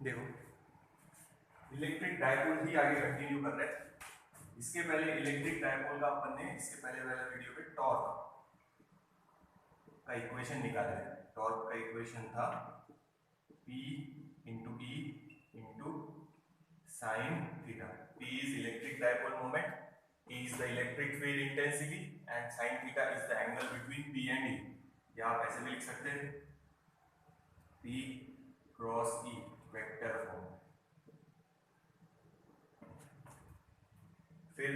देखो electric dipole ही आगे continue कर रहे हैं। इसके पहले इलेक्ट्रिक डायपोल का अपन ने इसके पहले वाले वीडियो में टॉर्क का इक्वेशन निकाला है। टॉर्क का इक्वेशन था P into E into sine theta. P is electric dipole moment, E is the electric field intensity and sin theta is the angle between P and E। या आप ऐसे भी लिख सकते हैं P cross E vector form. फिर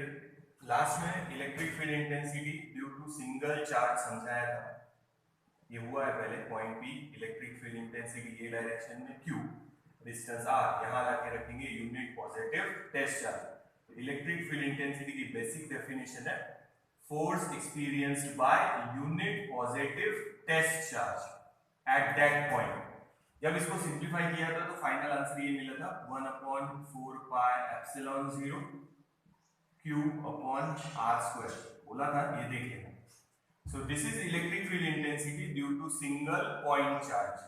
last में electric field intensity due to single charge समझाया था। ये हुआ है पहले point P, electric field intensity ये डायरेक्शन में Q, डिस्टेंस R, यहां लाके रखेंगे unit positive test charge. Electric field intensity की बेसिक डेफिनेशन है force experienced by unit positive test charge at that point. जब इसको सिंप्लीफाई किया था तो फाइनल आंसर ये मिला था 1/4 pi epsilon 0 Q upon R² बोला था, ये देख लेना। So this is electric field intensity due to single point charge।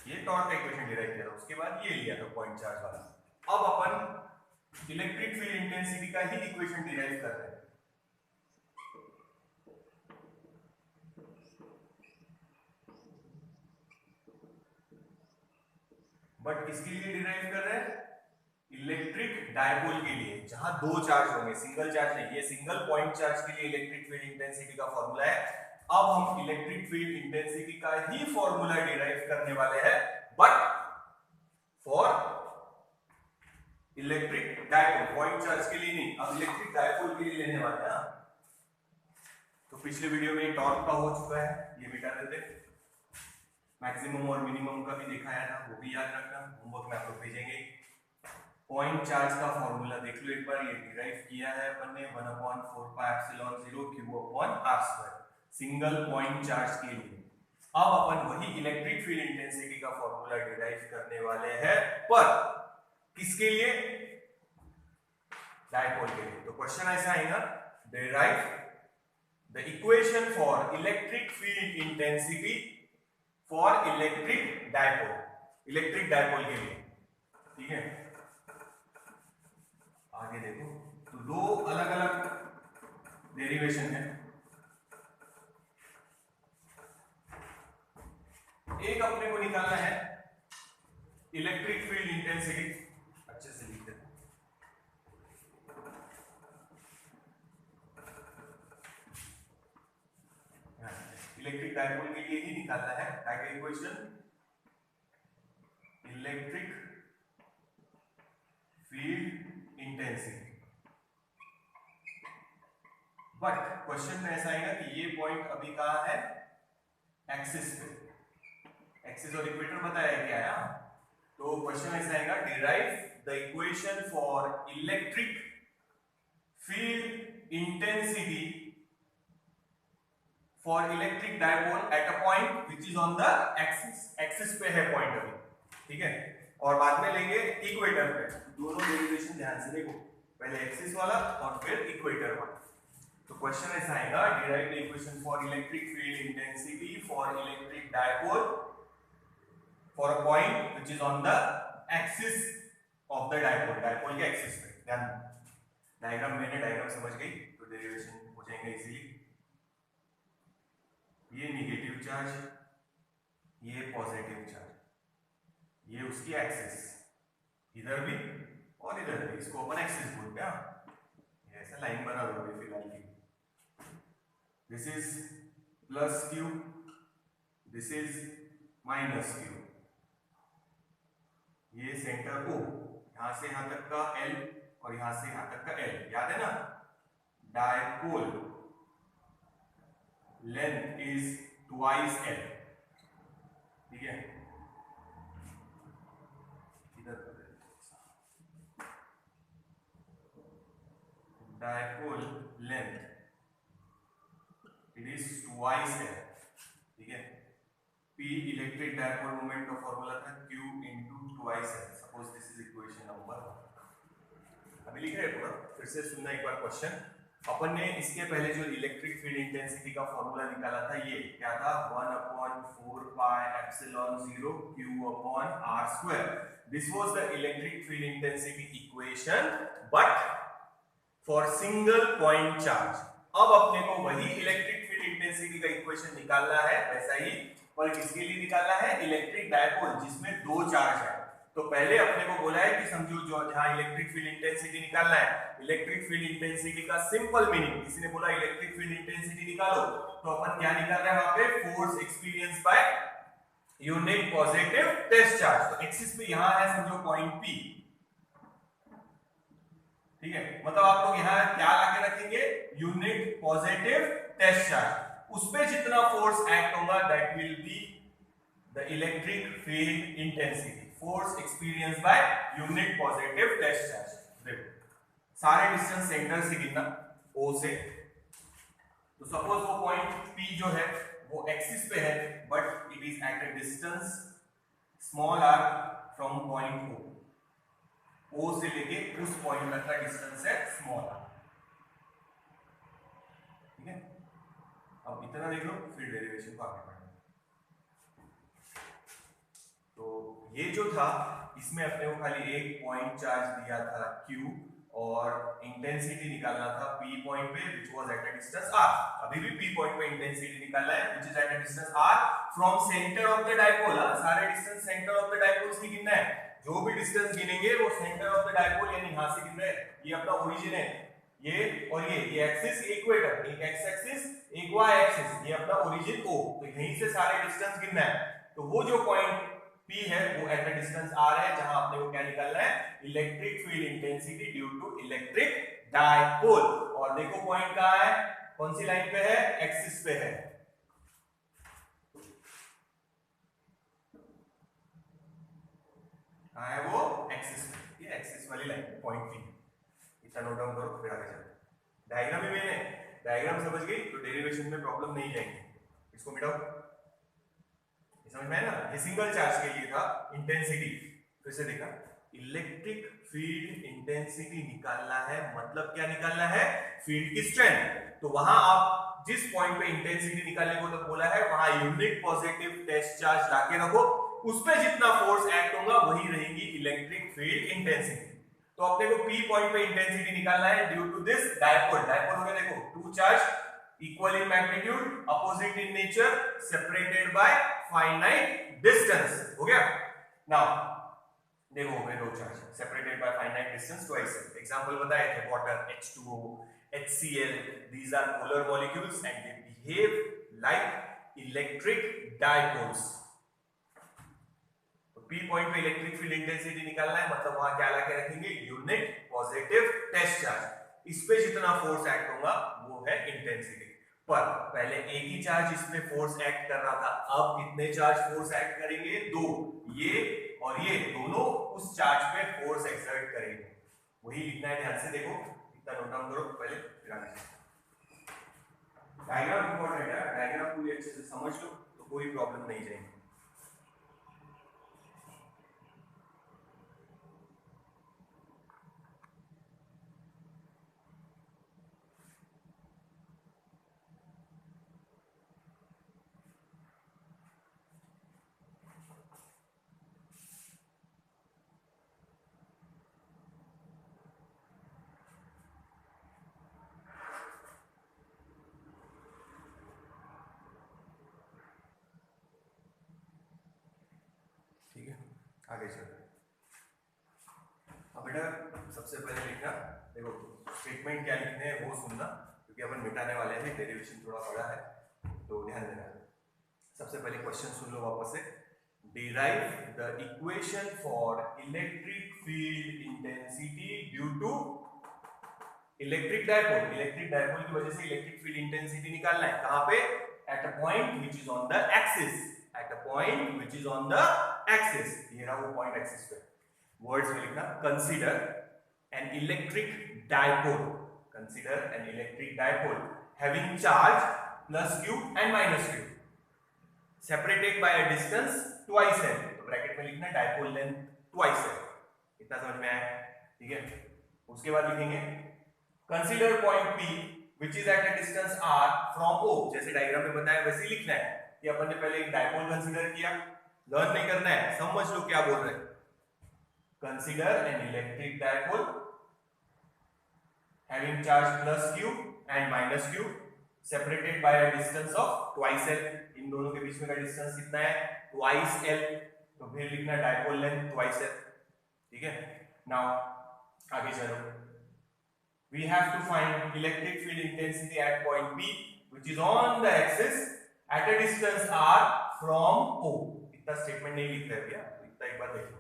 ये टॉर्क का इक्वेशन डिराइव किया था, उसके बाद ये लिया था पॉइंट चार्ज वाला। अब अपन इलेक्ट्रिक फील्ड इंटेंसिटी का ही इक्वेशन डिराइव कर रहे हैं। बट किसके लिए डिराइव कर रहे हैं? इलेक्ट्रिक डायपोल के लिए, जहां दो चार्ज होंगे, सिंगल चार्ज नहीं। ये सिंगल पॉइंट चार्ज के लिए इलेक्ट्रिक फील्ड इंटेंसिटी का फॉर्मूला है। अब हम इलेक्ट्रिक फील्ड इंटेंसिटी का ही फॉर्मूला डिराइव करने वाले हैं, but for electric dipole, point charge के लिए नहीं। अब इलेक्ट्रिक डायपोल के लिए लेने वाले हैं। तो पिछले वीडियो में टॉर्क का हो चुका है, ये मिटा देते। मैक्सिमम और मिनिमम का भी दिखाया था, वो भी याद रखना, होमवर्क में आप लोग भेजेंगे। पॉइंट चार्ज का फॉर्मूला देख लो एक बार, ये डिराइव किया है अपन ने 1/4 pi epsilon 0 Q upon R², single point charge के लिए। अब अपन वही इलेक्ट्रिक फील्ड इंटेंसिटी का फॉर्मूला डिराइव करने वाले हैं, पर किसके लिए? डायपोल के लिए। तो क्वेश्चन ऐसा आएगा, derive the equation for electric field intensity for electric dipole, electric dipole के लिए। ठीक है, आगे देखो। तो दो अलग अलग डेरिवेशन है। एक अपने को निकालना है इलेक्ट्रिक फील्ड इंटेंसिटी, अच्छे से लिख देते। इलेक्ट्रिक डायपोल के लिए ही निकालना है dipole equation, electric field intensity. But question में ऐसा आएगा कि ये पॉइंट अभी कहां है? एक्सिस पे। एक्सिस और इक्वेटर बताया क्या है। तो क्वेश्चन ऐसा आएगा, derive the equation for electric field intensity for electric dipole at a point which is on the axis. Axis पे है पॉइंट अभी, ठीक है, और बाद में लेंगे इक्वेटर पे। दोनों डेरिवेशन ध्यान से देखो, पहले एक्सिस वाला और फिर इक्वेटर वाला। तो क्वेश्चन ऐसा आएगा, derive the equation for electric field intensity for electric dipole for a point which is on the axis of the dipole, dipole के एक्सिस पे। ध्यान, डायग्राम मैंने डायग्राम समझ गई तो डेरिवेशन हो जाएंगे इजीली। ये नेगेटिव चार्ज, ये पॉजिटिव चार्ज, ये उसकी एक्सिस, इधर भी और इधर भी, इसको अपन एक्सिस बोलते हैं। ऐसा लाइन बना दो फिलहाल की। This is plus Q, this is minus Q। ये सेंटर O, यहां से यहां तक का L और यहां से यहां तक का L, याद है ना? Dipole length is twice L, ठीक है। Dipole length it is twice L, ठीक है। P इलेक्ट्रिक डायपोल मोमेंट का फॉर्मूला था Q into twice L। Suppose this is equation number 1। अभी लिख रहे हैं पूरा, फिर से सुनना एक बार क्वेश्चन। अपन ने इसके पहले जो इलेक्ट्रिक फील्ड इंटेंसिटी का फॉर्मूला निकाला था, ये क्या था, 1/4 pi epsilon 0 q upon r square. This was the electric field intensity equation but for single point charge. अब अपने को वही इलेक्ट्रिक फील्ड इंटेंसिटी का इक्वेशन निकालना है, वैसा ही, पर किसके लिए निकालना है, इलेक्ट्रिक डायपोल जिसमें दो चार्ज है. तो पहले अपने को बोला है कि समझो जो जहां इलेक्ट्रिक फील्ड इंटेंसिटी निकालना है, इलेक्ट्रिक फील्ड इंटेंसिटी का सिंपल मीनिंग, किसी ने बोला इलेक्ट्रिक फील्ड इंटेंसिटी निकालो, तो अपन क्या निकाल रहे हैं वहां पे, force experience by unit positive test charge. तो एक्सिस पे यहां है समझो पॉइंट P, ठीक है, मतलब आप लोग यहां क्या लाके रखेंगे, यूनिट पॉजिटिव टेस्ट चार्ज. उस पे जितना फोर्स एक्ट होगा that will be the electric field intensity. Force experience by unit positive test charge. देखो सारे डिस्टेंस सेंटर से गिनना O से. तो सपोज वो पॉइंट P जो है वो एक्सिस पे है but it is at a distance small r from point O. O से लेके उस पॉइंट तक का डिस्टेंस है स्मॉल r. ठीक है, अब इतना देख लो, फिर डेरिवेशन को आगे बढ़ना. तो ये जो था इसमें अपने को खाली एक पॉइंट चार्ज दिया था Q और इंटेंसिटी निकालना था P पॉइंट पे which was at a distance r. अभी भी P पॉइंट पे इंटेंसिटी निकालना है which is at a distance r from centre of the dipole. सारे distance centre of the dipole से गिनना है. जो भी डिस्टेंस गिनेंगे वो सेंटर ऑफ द डायपोल यानी यहां से गिन रहे हैं. ये अपना ओरिजिन है, ये और ये एक्सिस इक्वेटर, एक एक्स एक्सिस एक वाई एक्सिस, ये अपना ओरिजिन O. तो यहीं से सारे डिस्टेंस गिनना है. तो वो जो पॉइंट P है वो एट अ डिस्टेंस r है, जहां आपने को क्या निकालना है, electric field intensity due to electric dipole. और देखो पॉइंट कहां है, कौन सी लाइन पे है, एक्सिस पे है. कहां है वो, एक्सिस पे. ये एक्सिस वाली लाइन पे पॉइंट P. इतना नोट डाउन करो फिर आगे चलो. डायग्राम भी मैंने, डायग्राम समझ गई तो डेरिवेशन में प्रॉब्लम नहीं जाएंगे. इसको मिटाओ, समझ में है ना. ये सिंगल चार्ज के लिए था इंटेंसिटी. फिर से देखा, इलेक्ट्रिक फील्ड इंटेंसिटी निकालना है, मतलब क्या निकालना है, फील्ड की स्ट्रेंथ. तो वहां आप जिस पॉइंट पे इंटेंसिटी निकालने को तो बोला है वहां यूनिट पॉजिटिव टेस्ट चार्ज लाके रखो. उस पे जितना फोर्स एक्ट होगा वही रहेगी इलेक्ट्रिक फील्ड इंटेंसिटी. तो अपने को P पॉइंट पे इंटेंसिटी निकालना है due to this dipole. Dipole हो गया, देखो two charge equal in magnitude, opposite in nature, separated by finite distance. हो गया. Now देखो हो गए दो charge separated by finite distance twice. Example बताए थे water, H2O, HCl. These are polar molecules and they behave like electric dipoles. तो P point पे इलेक्ट्रिक फील्ड इंटेंसिटी निकालना है, मतलब वहां क्या लाके रखेंगे, यूनिट पॉजिटिव टेस्ट चार्ज. इस पे जितना फोर्स एक्ट होगा वो है इंटेंसिटी. पर पहले एक ही चार्ज इसमें फोर्स एक्ट कर रहा था, अब कितने चार्ज फोर्स एक्ट करेंगे, दो. ये और ये दोनों उस चार्ज पे फोर्स एक्सर्ट करेंगे. वही लिखना है, ध्यान से देखो, इतना नोट डाउन करो पहले फिर आगे. डायग्राम इंपॉर्टेंट है, डायग्राम पूरी अच्छे से समझ लो तो कोई प्रॉब्लम नहीं जाएगी. आगे चलो. अब बेटा सबसे पहले लिखना, देखो स्टेटमेंट क्या लिखने हैं वो सुनना, क्योंकि अपन मिटाने वाले हैं, डेरिवेशन थोड़ा बड़ा है तो ध्यान देना. सबसे पहले क्वेश्चन सुन लो वापस से. Derive the equation for electric field intensity due to electric dipole. Electric dipole की वजह से इलेक्ट्रिक फील्ड इंटेंसिटी निकालना है. कहां पे, eight a point which is on the axis. At a point which is on the axis. ये रहा वो पॉइंट एक्सिस पे. वर्ड्स में लिखना, consider an electric dipole. Consider an electric dipole having charge plus q and minus q separated by a distance twice है. तो bracket में लिखना डायपोल लेंथ ट्वाइस है. इतना समझ में आया, ठीक है. उसके बाद लिखेंगे consider point P which is at a distance r from O, जैसे डायग्राम में बताया वैसे ही लिखना है कि अपन ने पहले एक डायपोल कंसीडर किया, लर्न नहीं करना है, समझ लो क्या बोल रहे हैं। Consider an electric dipole having charge plus q and minus q separated by a distance of twice l, इन दोनों के बीच में का डिस्टेंस कितना है twice l, तो फिर लिखना डायपोल लेंथ twice l, ठीक है। नाउ आगे चलो, we have to find electric field intensity at point P which is on the axis at a distance r from O। इतना स्टेटमेंट नहीं लिख रहे भैया, इतना एक बार देखो।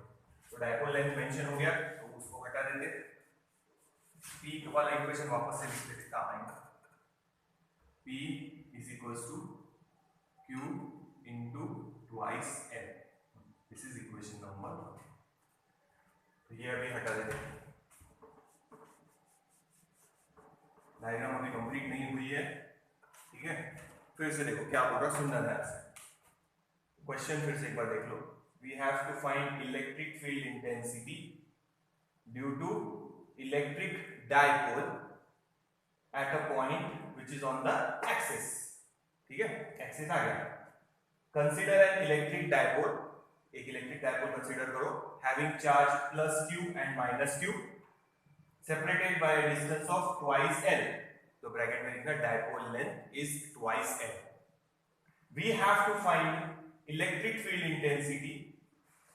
तो डायपोल लेंथ मेंशन हो गया तो उसको हटा देते, P वाला इक्वेशन वापस से लिख देते, काम आएगा। P is equals to Q into twice L, this is equation number 1। तो ये अभी हटा देते, डायग्राम अभी कंप्लीट नहीं हुई है, ठीक है। फिर से देखो क्या बोल रहा, सुनना ध्यान से क्वेश्चन, फिर से एक बार देख लो। We have to find electric field intensity due to electric dipole at a point which is on the axis, ठीक है, एक्सिस आ गया। कंसीडर एन इलेक्ट्रिक डायपोल, एक इलेक्ट्रिक डायपोल कंसीडर करो, having charge plus q and minus q separated by a distance of twice l, तो bracket में लिखना dipole length is twice l। we have to find electric field intensity,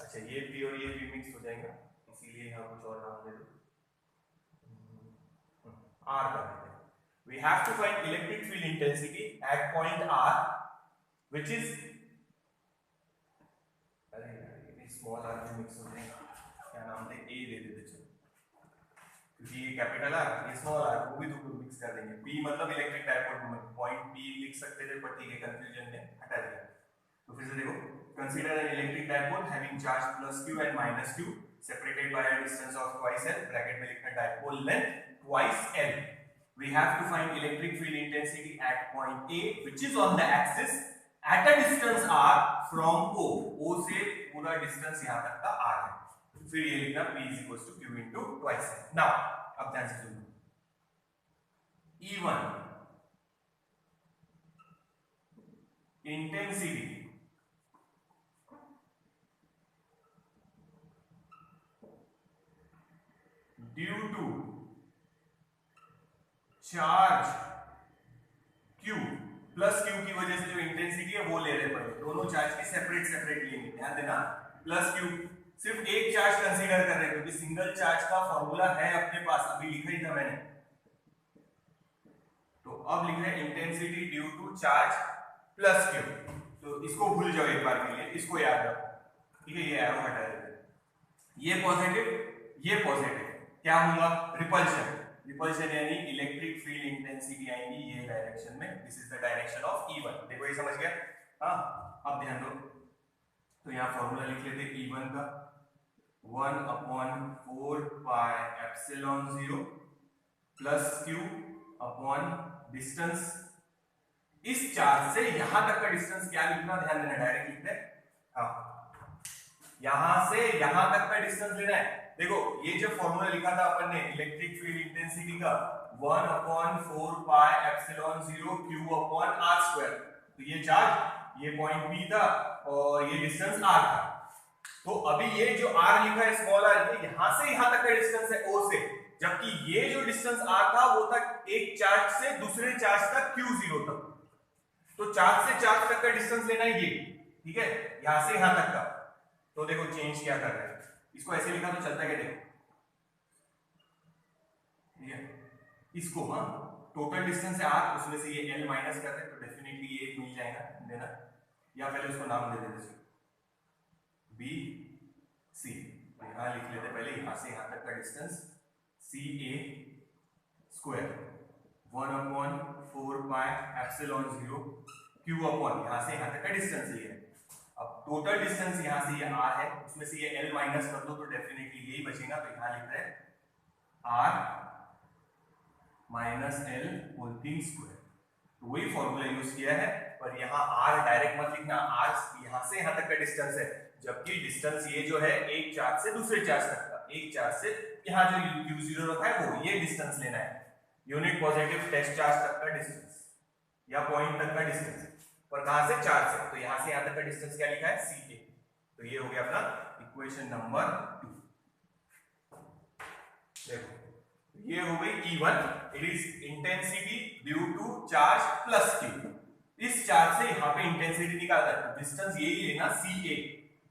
अच्छा ये p और ये p mix हो जाएगा, इसीलिए यहां कुछ और नाम दे दो, r कर देते हैं। we have to find electric field intensity at point r which is, अरे यार ये स्मॉल r में मिक्स हो जाएगा, क्या नाम दे, a दे देते चलो, क्योंकि ये कैपिटल आर ये स्मॉल आर वो भी तो मिक्स कर देंगे। P मतलब electric dipole moment, point P लिख सकते थे पर ठीक है कंफ्यूजन में हटा दिया। तो फिर से देखो, consider an electric dipole having charge plus q and minus q separated by a distance of twice l, bracket में लिखना dipole length twice l। We have to find electric field intensity at point A which is on the axis at a distance r from O, O से पूरा distance यहां तक का r है, फिर ये लिखना P is equals to Q into twice l। Now अब ध्यान से सुनो, E1 intensity due to charge Q plus Q की वजह से जो इंटेंसिटी है वो ले रहे हैं, दोनों चार्ज की सेपरेट सेपरेट लेंगे, ध्यान देना। प्लस Q सिर्फ एक चार्ज कंसीडर कर रहे हैं क्योंकि सिंगल चार्ज का फॉर्मूला है अपने पास, अभी लिखा ही था मैंने। तो अब लिख रहे हैं intensity due to charge plus Q, तो इसको भूल जाओ एक बार के लिए, इसको याद रखो, ठीक है। ये एरो हटा देते हैं, ये पॉजिटिव, क्या होगा रिपल्शन, रिपल्शन यानी इलेक्ट्रिक फील्ड इंटेंसिटी आएगी ये डायरेक्शन में, this is the direction of E1। देखो ये समझ गया, हाँ। अब ध्यान दो, तो यहाँ फॉर्मूला लिख लेते E1 का 1/4 pi epsilon 0 plus Q upon distance, इस चार्ज से यहां तक का डिस्टेंस क्या लिखना, ध्यान देना, डायरेक्ट लिखते हैं, हाँ, यहां से यहां तक का डिस्टेंस लेना है। देखो ये जो फॉर्मूला लिखा था अपन ने इलेक्ट्रिक फील्ड इंटेंसिटी का 1/4 pi epsilon 0 Q upon r square, तो ये चार्ज, ये पॉइंट P था और ये डिस्टेंस r था। तो अभी ये जो r लिखा है स्मॉल r, ये यहां से यहां तक का डिस्टेंस है O से, जबकि ये जो डिस्टेंस r था वो था एक चार्ज से दूसरे चार्ज तक Q0 तक, तो चार्ज से चार्ज तक का डिस्टेंस लेना है ये, ठीक है, यहां से यहां तक का। तो देखो चेंज क्या कर रहे हैं, इसको ऐसे लिखा तो चलता है क्या, देखो ठीक है, इसको हाँ टोटल डिस्टेंस है r, उसमें से ये l माइनस कर रहे हैं तो डेफिनेटली ये एक मिल जाएगा देना, या पहले उसको नाम दे देते B C, यहां लिख लेते पहले, यहां से यहां तक का distance CA square 1/4 pi epsilon 0 Q upon, यहां से यहां तक का डिस्टेंस ये है। अब टोटल डिस्टेंस यहां से ये r है, उसमें से ये l माइनस कर दो तो डेफिनेटली यही बचेगा, तो यहां लिख रहे हैं r minus l whole square, तो वही फॉर्मूला यूज किया है, पर यहाँ r डायरेक्ट मत लिखना, r यहां से यहां तक का डिस्टेंस है, जबकि डिस्टेंस ये जो है एक चार्ज से दूसरे चार्ज तक का, एक चार्ज से यहाँ जो Q0 रखा है वो ये डिस्टेंस लेना है, यूनिट पॉजिटिव टेस्ट चार्ज तक का डिस्टेंस या पॉइंट तक का डिस्टेंस, और कहां से, चार्ज से, तो यहां से यहां तक का डिस्टेंस क्या लिखा है, सी ए। तो ये हो गया अपना इक्वेशन नंबर 2। देखो ये हो गई E1, it is intensity due to charge plus Q। इस चार्ज से यहाँ पे इंटेंसिटी निकालना है, तो डिस्टेंस यही है ना CA,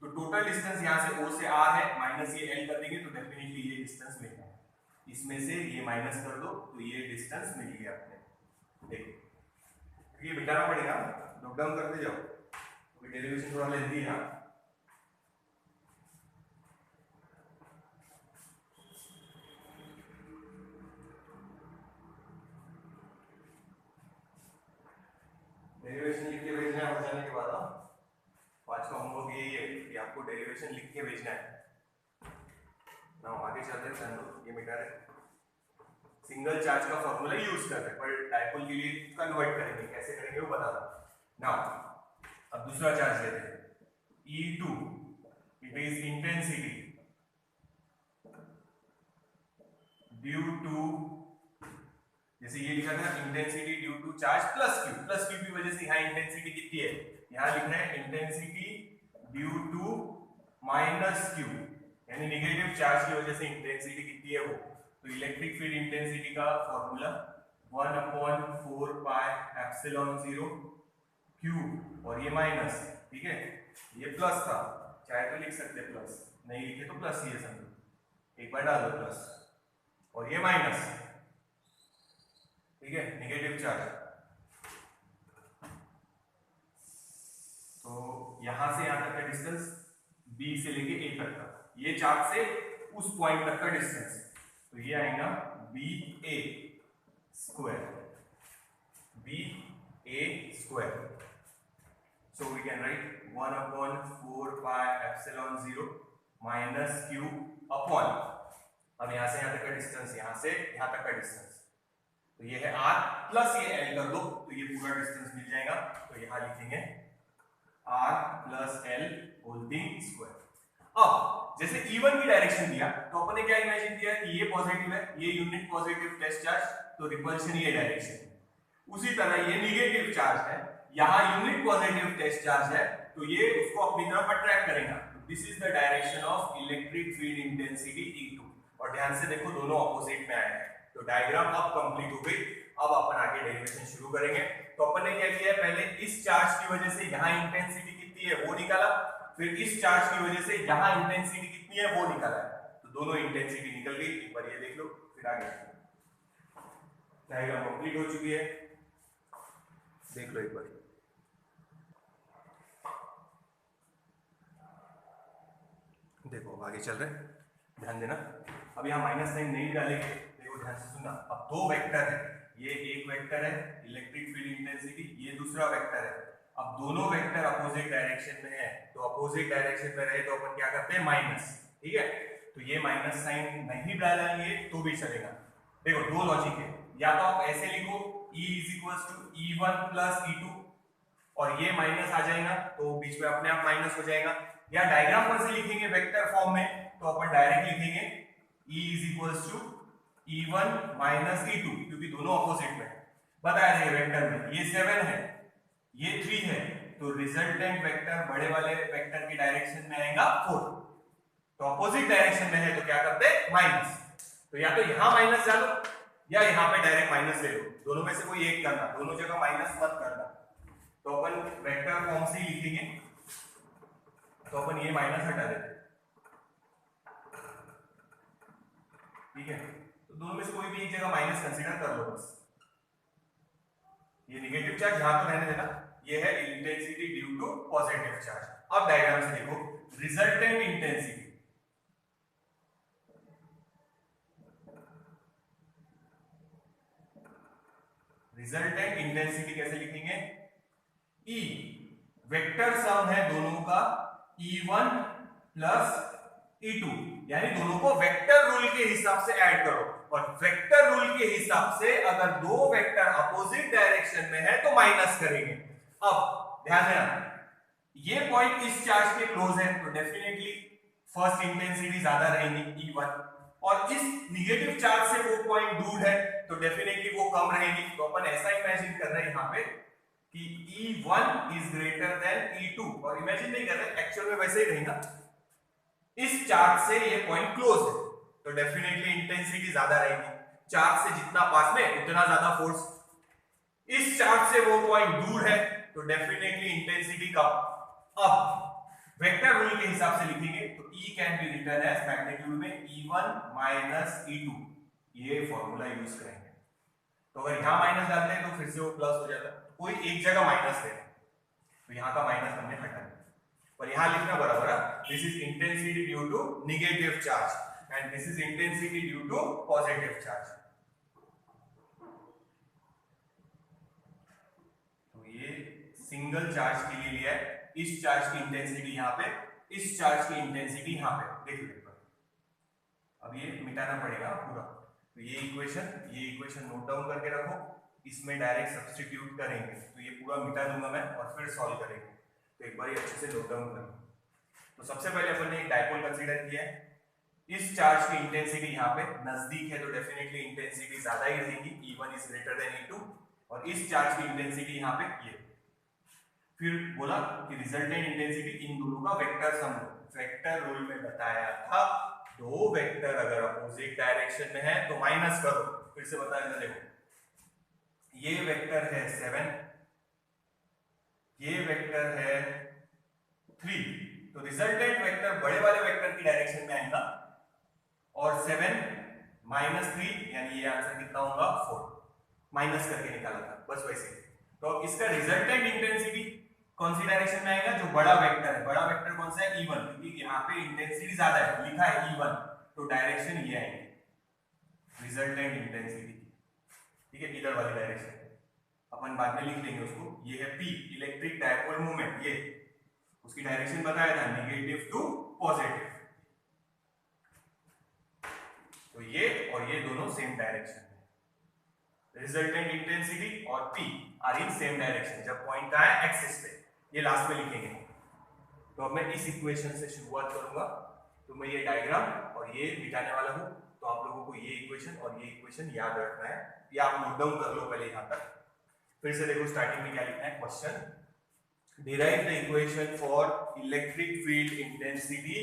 तो टोटल डिस्टेंस यहाँ से O से R है, माइनस ये L कर देंगे तो डेफिनेटली ये डिस्टेंस मिलेगा। इसमें से ये माइनस कर दो तो ये डिस्टेंस मिल गया अपने। देखो ये बिठाना पड़ेगा, नोट डाउन करते जाओ, तो डेरिवेशन थोड़ा लेंथी है ना। डेरिवेशन लिख के भेजना है जाने के बाद। आज का होमवर्क यही है कि आपको डेरिवेशन लिख के भेजना है ना। आगे चलते हैं, ये मीटर है, सिंगल चार्ज का फॉर्मूला यूज कर रहे हैं, पर डायपोल के लिए कन्वर्ट करेंगे, कैसे करेंगे वो बता दो ना। अब दूसरा चार्ज लेते हैं, E2, it is intensity due to, जैसे ये लिखा था intensity due to charge plus Q की वजह से यहाँ इंटेंसिटी कितनी है, यहाँ लिखना है intensity due to minus Q, यानी नेगेटिव चार्ज की वजह से इंटेंसिटी कितनी है वो। तो इलेक्ट्रिक फील्ड इंटेंसिटी का फॉर्मूला 1/4 पाई एप्सिलॉन 0 क्यू, और ये माइनस, ठीक है, ये प्लस था, चाहे तो लिख सकते प्लस, नहीं लिखे तो प्लस ही है, समझो, एक बार डाल दो प्लस, और ये माइनस, ठीक है, नेगेटिव चार्ज। तो यहां से यहां तक का डिस्टेंस B से लेके A तक का, ये चार्ज से उस पॉइंट तक का डिस्टेंस, तो ये आएगा BA square, BA square. So we can write 1/4 pi epsilon 0 minus Q upon, अब यहां से यहां तक का डिस्टेंस, यहां से यहां तक का डिस्टेंस, तो ये है R प्लस ये L कर दो तो ये पूरा डिस्टेंस मिल जाएगा। तो यहां लिखेंगे R plus L holding square. अब जैसे E1 की डायरेक्शन दिया तो अपन ने क्या इमेजिन किया कि ये पॉजिटिव है, ये यूनिट पॉजिटिव टेस्ट चार्ज, तो रिपल्शन ये डायरेक्शन है। उसी तरह ये नेगेटिव चार्ज है, यहां यूनिट पॉजिटिव टेस्ट चार्ज है, तो ये उसको अपनी तरफ अट्रैक्ट करेगा। This is the direction of electric field intensity E2। और ध्यान से देखो दोनों ऑपोजिट में आए हैं, तो डायग्राम अब कंप्लीट हो गई। अब अपन आगे डेरिवेशन शुरू करेंगे। तो अपन ने क्या किया, पहले इस चार्ज की वजह से यहां इंटेंसिटी कितनी है वो निकाला, फिर इस चार्ज की वजह से यहां इंटेंसिटी कितनी है वो निकाला है, तो दोनों इंटेंसिटी निकल गई। एक बार ये देख लो, फिर आगे डायग्राम कंप्लीट हो चुकी है, देख लो एक बार। देखो आगे चल रहे, ध्यान देना। अब यहाँ माइनस साइन नहीं डालेंगे, देखो ध्यान से सुनना। अब दो वेक्टर है, ये एक वेक्टर है इलेक्ट्रिक फील्ड इंटेंसिटी, ये दूसरा वेक्टर है। अब दोनों वेक्टर अपोजिट डायरेक्शन में है, तो अपोजिट डायरेक्शन में रहे तो अपन क्या करते हैं, माइनस, ठीक है। तो ये माइनस साइन नहीं डालेंगे तो भी चलेगा। देखो दो लॉजिक है, या तो आप ऐसे लिखो E = E1 + E2 और ये माइनस आ जाएगा तो बीच में अपने आप माइनस हो जाएगा, या डायग्राम पर से लिखेंगे वेक्टर फॉर्म में तो अपन डायरेक्ट लिखेंगे E = E1 - E2, क्योंकि दोनों अपोजिट में बताया है वेक्टर में। ये 7 है, ये 3 है, तो रिजल्टेंट वेक्टर बड़े वाले वेक्टर की डायरेक्शन में आएगा 4। तो अपोजिट डायरेक्शन में है तो क्या करते हैं, माइनस। तो या तो यहां माइनस डालो या यहां पे डायरेक्ट माइनस ले लो, दोनों में से कोई एक करना, दोनों जगह माइनस मत करना। तो अपन वेक्टर फॉर्म से ही लिखेंगे, तो अपन ये माइनस हटा देते, ठीक है। तो दोनों में से कोई भी एक जगह माइनस कंसीडर कर लो बस। ये नेगेटिव चार्ज यहां तो रहने देना, ये है intensity due to positive charge. अब डायग्राम से देखो, रिजल्टेंट इंटेंसिटी, रिजल्टेंट इंटेंसिटी कैसे लिखेंगे, E वेक्टर सम है दोनों का E1 + E2, यानी दोनों को वेक्टर रूल के हिसाब से ऐड करो, और वेक्टर रूल के हिसाब से अगर दो वेक्टर अपोजिट डायरेक्शन में है तो माइनस करेंगे। अब ध्यान देना, ये पॉइंट इस चार्ज के क्लोज है तो डेफिनेटली फर्स्ट इंटेंसिटी ज्यादा रहेगी E1, और इस नेगेटिव चार्ज से वो पॉइंट दूर है तो डेफिनेटली वो कम रहेगी। तो अपन ऐसा इमेजिन कर रहे हैं यहाँ पे कि E1 is greater than E2, और इमेजिन नहीं कर रहे, एक्चुअल में वैसे ही रहेगा। इस चार्ज से ये पॉइंट क्लोज है तो डेफिनेटली इंटेंसिटी ज्यादा रहेगी। चार्ज से जितना पास में उतना ज्यादा फोर्स। इस चार्ज से वो पॉइंट दूर है तो डेफिनेटली इंटेंसिटी कम। अब वेक्टर रूल के हिसाब से लिखेंगे तो E can be written as magnitude में E1 माइनस E2, ये फॉर्मूला यूज करेंगे। तो अगर यहां माइनस डालते हैं तो फिर से वो प्लस हो जाता है, कोई एक जगह माइनस है तो यहां का माइनस हमने हटा दिया, और यहां लिखना बराबर है this is intensity due to negative charge and this is intensity due to positive charge. तो ये सिंगल चार्ज के लिए लिया है, इस चार्ज की इंटेंसिटी यहां पे, इस चार्ज की इंटेंसिटी यहां पे, देख लो। अब ये मिटाना पड़ेगा पूरा, तो ये इक्वेशन नोट डाउन करके रखो, इसमें डायरेक्ट सब्स्टिट्यूट करेंगे तो ये पूरा मिटा दूंगा मैं और फिर सॉल्व करेंगे। तो एक बार अच्छे से नोट डाउन करो। तो सबसे पहले अपन ने एक डायपोल कंसीडर किया है, इस चार्ज की इंटेंसिटी यहाँ पे नजदीक है तो डेफिनेटली इंटेंसिटी ज्यादा ही रहेगी, E1 is greater than E2, और इस चार्ज की इंटेंसिटी यहाँ पे ये। फिर बोला कि रिजल्टेंट इंटेंसिटी इन दोनों का वेक्टर सम लो। वेक्टर रूल में बताया था दो वेक्टर अगर अपोजिट डायरेक्शन में है तो माइनस करो। फिर से बता देता, देखो ये वेक्टर है 7, ये वेक्टर है 3, तो रिजल्टेंट वेक्टर बड़े वाले वेक्टर की डायरेक्शन में आएगा, और 7 माइनस 3 यानी ये आंसर कितना होगा 4, माइनस करके निकाला था बस वैसे। तो अब इसका रिजल्टेंट इंटेंसिटी कौन सी डायरेक्शन में आएगा, जो बड़ा वेक्टर है। बड़ा वेक्टर कौन सा है, E1, क्योंकि यहाँ पे इंटेंसिटी ज्यादा है, लिखा है E1, तो डायरेक्शन ये आएगी रिजल्टेंट इंटेंसिटी, ठीक है, इधर वाली डायरेक्शन। अपन बाद में लिख लेंगे उसको। ये है P, इलेक्ट्रिक डायपोल मूवमेंट, ये उसकी डायरेक्शन बताया था नेगेटिव टू पॉजिटिव, तो ये और ये दोनों सेम डायरेक्शन में। रिजल्टेंट इंटेंसिटी और P are in same direction जब पॉइंट का है एक्सिस पे, ये लास्ट में लिखेंगे। तो अब मैं इस इक्वेशन से शुरुआत करूंगा, तो मैं ये डायग्राम और ये मिटाने वाला हूं, तो आप लोगों को ये इक्वेशन और ये इक्वेशन याद रखना है, या आप नोट डाउन कर लो पहले यहां तक। फिर से देखो स्टार्टिंग में क्या लिखना है, question derive the equation for electric field intensity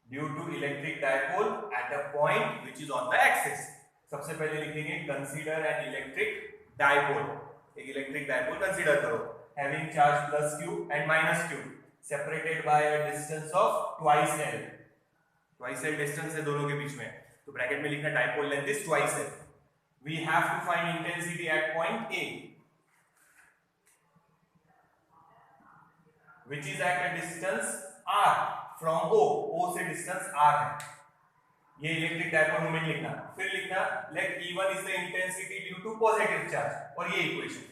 due to electric dipole at a point which is on the axis. सबसे पहले लिखेंगे कंसीडर एन इलेक्ट्रिक डायपोल, एक इलेक्ट्रिक डायपोल कंसीडर करो, having charge plus q and minus q separated by a distance of twice l, twice l distance है दोनों के बीच में, तो ब्रैकेट में लिखना dipole length is twice l। we have to find intensity at point A which is at a distance r from O से distance r है, ये इलेक्ट्रिक डायपोल मोमेंट लिखना। फिर लिखना let E1 is the intensity due to positive charge, और ये equation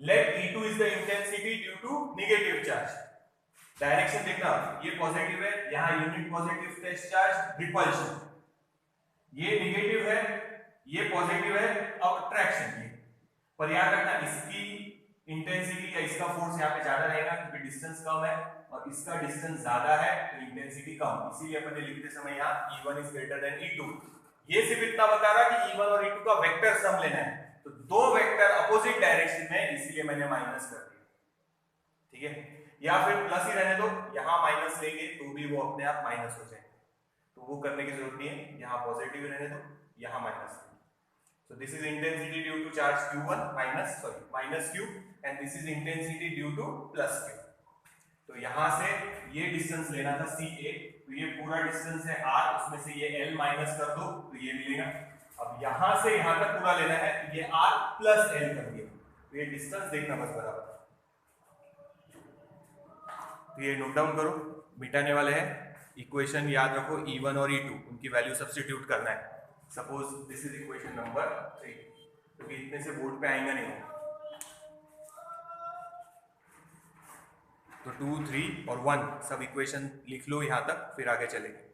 let E2 is the intensity due to negative charge। डायरेक्शन देखना, ये पॉजिटिव है, यहां unit positive test charge repulsion, ये नेगेटिव है, ये पॉजिटिव है अब अट्रैक्शन। ये पर याद रखना इसकी इंटेंसिटी या इसका फोर्स यहाँ पे ज्यादा रहेगा क्योंकि डिस्टेंस कम है, और इसका डिस्टेंस ज्यादा है तो इंटेंसिटी कम, इसीलिए अपन ने लिखते समय यहाँ E1 is greater than E2। ये सिर्फ इतना बता रहा कि E1 और E2 का वेक्टर सम लेना है, तो दो वेक्टर अपोजिट डायरेक्शन में, इसीलिए मैंने माइनस कर दिया, ठीक है, या फिर प्लस ही रहने दो, यहां माइनस लेंगे तो भी वो अपने आप माइनस हो जाएंगे, तो वो करने की जरूरत नहीं है, यहां पॉजिटिव रहने दो, यहां minus. So this is intensity due to charge q1 minus q, and this is intensity due to plus q। तो यहां से ये डिस्टेंस लेना था CA, तो ये पूरा डिस्टेंस है r, उसमें से ये l माइनस कर दो तो ये मिलेगा। अब यहां से यहां तक पूरा लेना है तो ये r प्लस l कर दिया, तो ये डिस्टेंस देखना बस बराबर। तो ये नोट डाउन करो, मिटाने वाले हैं, इक्वेशन याद रखो E1 और E2, उनकी वैल्यू सब्स्टिट्यूट करना है। Suppose this is equation number 3, क्योंकि इतने से बोर्ड पे आएगा नहीं, तो 2, 3 और 1 सब इक्वेशन लिख लो यहां तक, फिर आगे चलेंगे।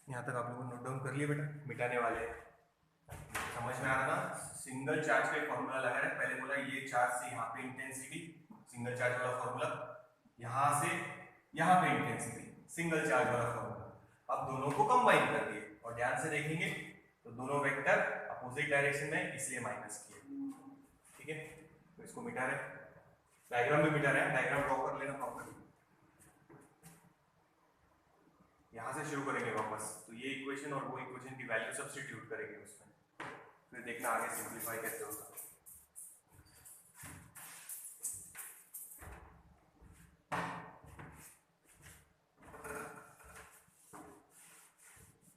यहां तक आप लोगों ने नोट डाउन कर लिया बेटा, मिटाने वाले हैं, समझ में आ रहा ना। सिंगल चार्ज का फॉर्मूला लगा है, पहले बोला ये चार्ज से यहाँ पे इंटेंसिटी, सिंगल चार्ज वाला फॉर्मूला, यहाँ से यहाँ पे इंटेंसिटी, सिंगल चार्ज वाला फॉर्मूला। अब दोनों को कंबाइन कर दिए और ध्यान से देखेंगे तो दोनों वेक्टर अपोजिट डायरेक्शन में, इसलिए माइनस किए। ठीक है, तो इसको मिटा रहे, डायग्राम में मिटा रहे हैं, डायग्राम ड्रॉ कर लेना प्रॉपर्ली। यहां से शुरू करेंगे वापस, तो ये इक्वेशन और वो इक्वेशन की वैल्यू सब्स्टिट्यूट करेंगे उसमें, फिर देखना आगे सिंपलीफाई कैसे होगा।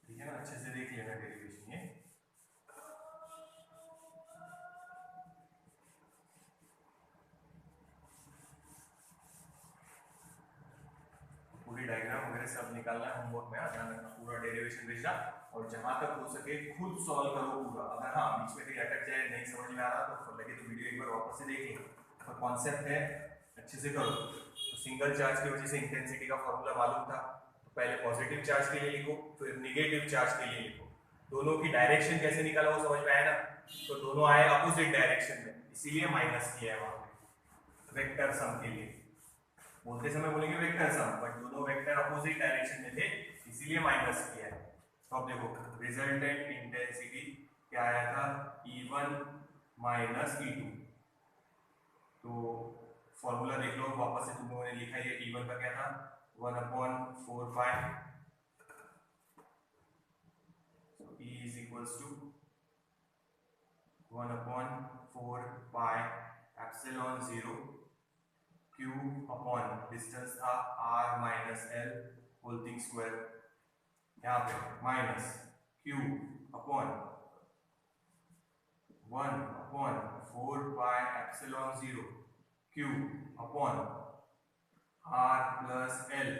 ठीक है ना, अच्छे से देख लेना डेरिवेशन। ये पूरी डायग्राम वगैरह सब निकालना है होमवर्क में, ध्यान रखना पूरा डेरिवेशन भेजना, और जहां तक हो सके खुद सॉल्व करो पूरा। अगर हाँ बीच में कहीं अटक जाए, नहीं समझ में आ रहा तो लगे तो वीडियो एक बार वापस से देख लो, पर कॉन्सेप्ट है अच्छे से करो। तो सिंगल चार्ज की वजह से इंटेंसिटी का फॉर्मूला मालूम था, तो पहले पॉजिटिव चार्ज के लिए लिखो, फिर निगेटिव चार्ज के लिए लिखो। दोनों की डायरेक्शन कैसे निकाला वो समझ में आया ना, तो दोनों आए अपोजिट डायरेक्शन में, इसीलिए माइनस किया है वहां पे वेक्टर सम के लिए। बोलते समय बोलेंगे वेक्टर सम, बट दोनों वेक्टर अपोजिट डायरेक्शन में थे, इसीलिए माइनस किया है। तो अब देखो रिजल्टेंट इंटेंसिटी क्या आया था, E1 माइनस E2। तो फॉर्मूला देख लो वापस से, तुम लोगों ने लिखा है E1 का क्या था, 1/4 pi, E is equals to 1/4 pi epsilon 0 Q upon distance था R minus L whole thing square, यहाँ पे minus Q upon 1/4 pi epsilon 0 Q upon R plus L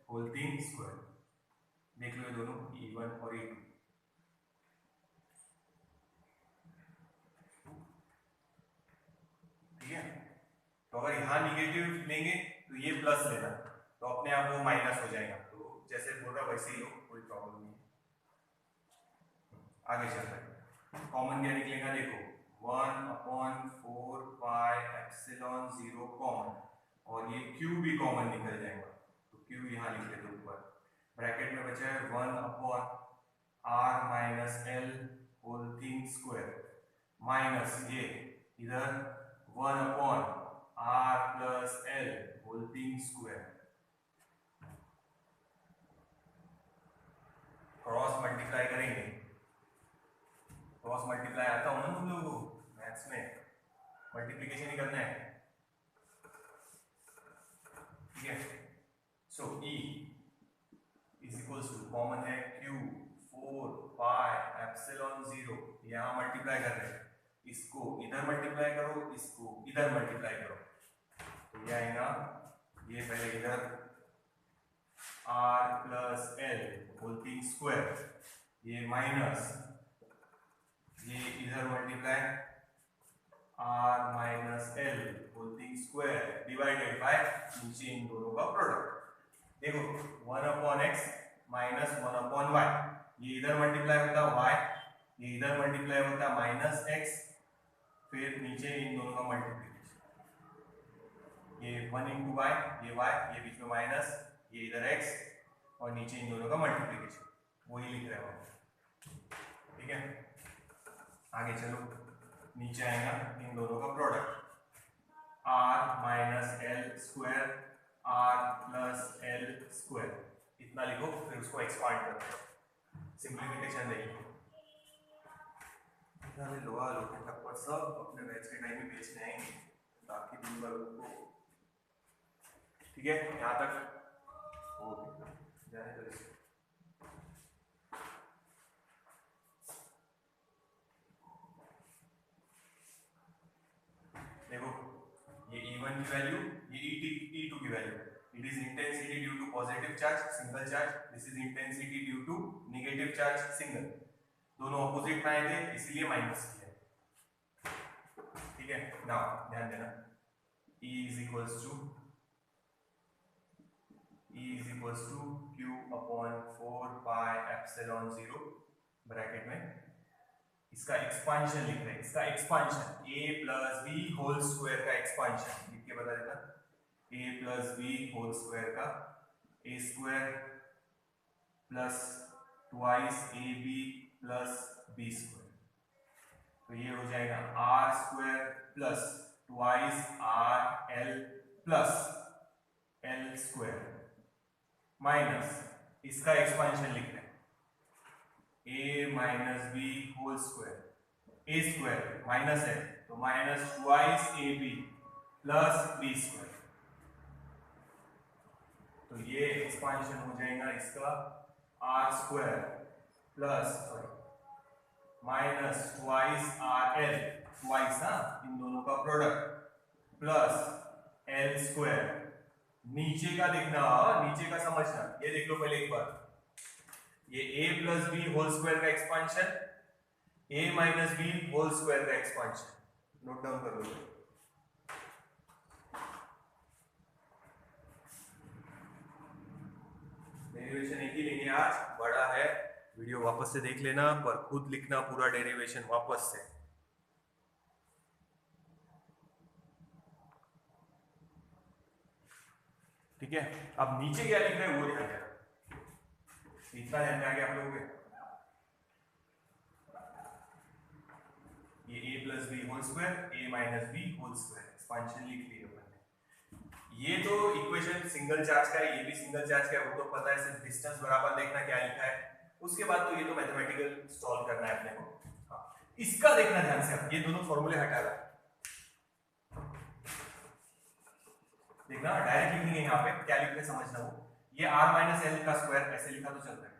whole thing square. देख लो दोनों E1 और E2। ठीक है, तो अगर यहाँ निगेटिव लेंगे तो ये प्लस लेना, तो अपने आप वो माइनस हो जाएगा। तो जैसे बोल रहा वैसे ही लो, कोई प्रॉब्लम नहीं। आगे चल रहे, कॉमन क्या निकलेगा देखो, 1/4 पाई एप्सिलॉन 0 कॉमन, और ये Q भी कॉमन निकल जाएगा, तो Q यहाँ लिख लेते ऊपर, ब्रैकेट में बचा है 1/R minus L whole thing square, minus ये इधर 1/R plus L whole thing square, cross multiply करेंगे। क्रॉस मल्टीप्लाई आता हो ना तुम लोगों को मैथ्स में, मल्टीप्लिकेशन ही करना है। ठीक है, so E is equals to common है Q 4 पाई एप्सिलॉन 0, यहाँ मल्टीप्लाई कर रहे हैं, इसको इधर मल्टीप्लाई करो, इसको इधर मल्टीप्लाई करो, तो ये आएगा, ये पहले इधर R plus L whole thing square, ये माइनस, ये इधर multiply R minus L whole thing square divided by नीचे इन दोनों का प्रोडक्ट। देखो 1/x माइनस 1/y, ये इधर मल्टीप्लाई होता है y, ये इधर मल्टीप्लाई होता है माइनस x, फिर नीचे इन दोनों का मल्टीप्लिकेशन, ये 1 इंटू y, ये बीच में माइनस, ये इधर x, और नीचे इन दोनों का मल्टीप्लिकेशन, वही लिख रहे हो। ठीक है, आगे चलो, नीचे आएगा इन दोनों का product, R minus L square R plus L square, इतना लिखो, फिर उसको एक्सपांड करो, सिंप्लीफिकेशन देखिए। लोहा लोहे टप्पर सब अपने बैच के टाइम में बेचने आएंगे, बाकी दिन भर उनको। ठीक है, यहाँ तक हो जाए तो इसे देखो, ये E1 की वैल्यू, ये E2 की value, it is intensity due to positive charge single charge, this is intensity due to negative charge single, दोनों ऑपोजिट में आए थे इसलिए माइनस किया। ठीक है, नाउ ध्यान देना, E is equals to Q upon 4 pi epsilon 0 bracket में, इसका एक्सपांशन लिख रहे हैं, इसका expansion a plus B whole square का एक्सपांशन लिख के बता देता, a plus B whole square का a square plus twice A B plus B square. तो ये हो जाएगा R square plus twice R L plus L square minus इसका एक्सपांशन लिख रहे हैं A minus B whole square, A square minus है तो minus twice A B plus B square. तो ये एक्सपांशन हो जाएगा इसका R square plus minus twice R L, twice ना इन दोनों का प्रोडक्ट प्लस एल स्क्वायर। नीचे का देखना, नीचे का समझना, ये देख लो पहले एक बार, ये a plus B whole square का expansion, a minus B whole square का एक्सपांशन, नोट डाउन कर लो। डेरिवेशन एक ही लेंगे आज, बड़ा है, वीडियो वापस से देख लेना पर खुद लिखना पूरा डेरिवेशन वापस से। ठीक है, अब नीचे क्या लिख रहे हैं वो ध्यान देना, इतना ध्यान में आ गया आप लोगों के। ये a plus B whole square, a minus B whole square expansion लिख लिया अपन ने। ये तो इक्वेशन सिंगल चार्ज का है, ये भी सिंगल चार्ज का है, वो तो पता है, सिर्फ डिस्टेंस बराबर देखना क्या लिखा है। उसके बाद तो ये तो मैथमेटिकल सॉल्व करना है अपने को। हाँ, इसका देखना ध्यान से, अब ये दोनों फॉर्मूले हटा रहा है, देखना डायरेक्ट लिखेंगे यहाँ पे, क्या लिख रहे समझना। वो ये r माइनस एल का स्क्वायर ऐसे लिखा तो चलता है,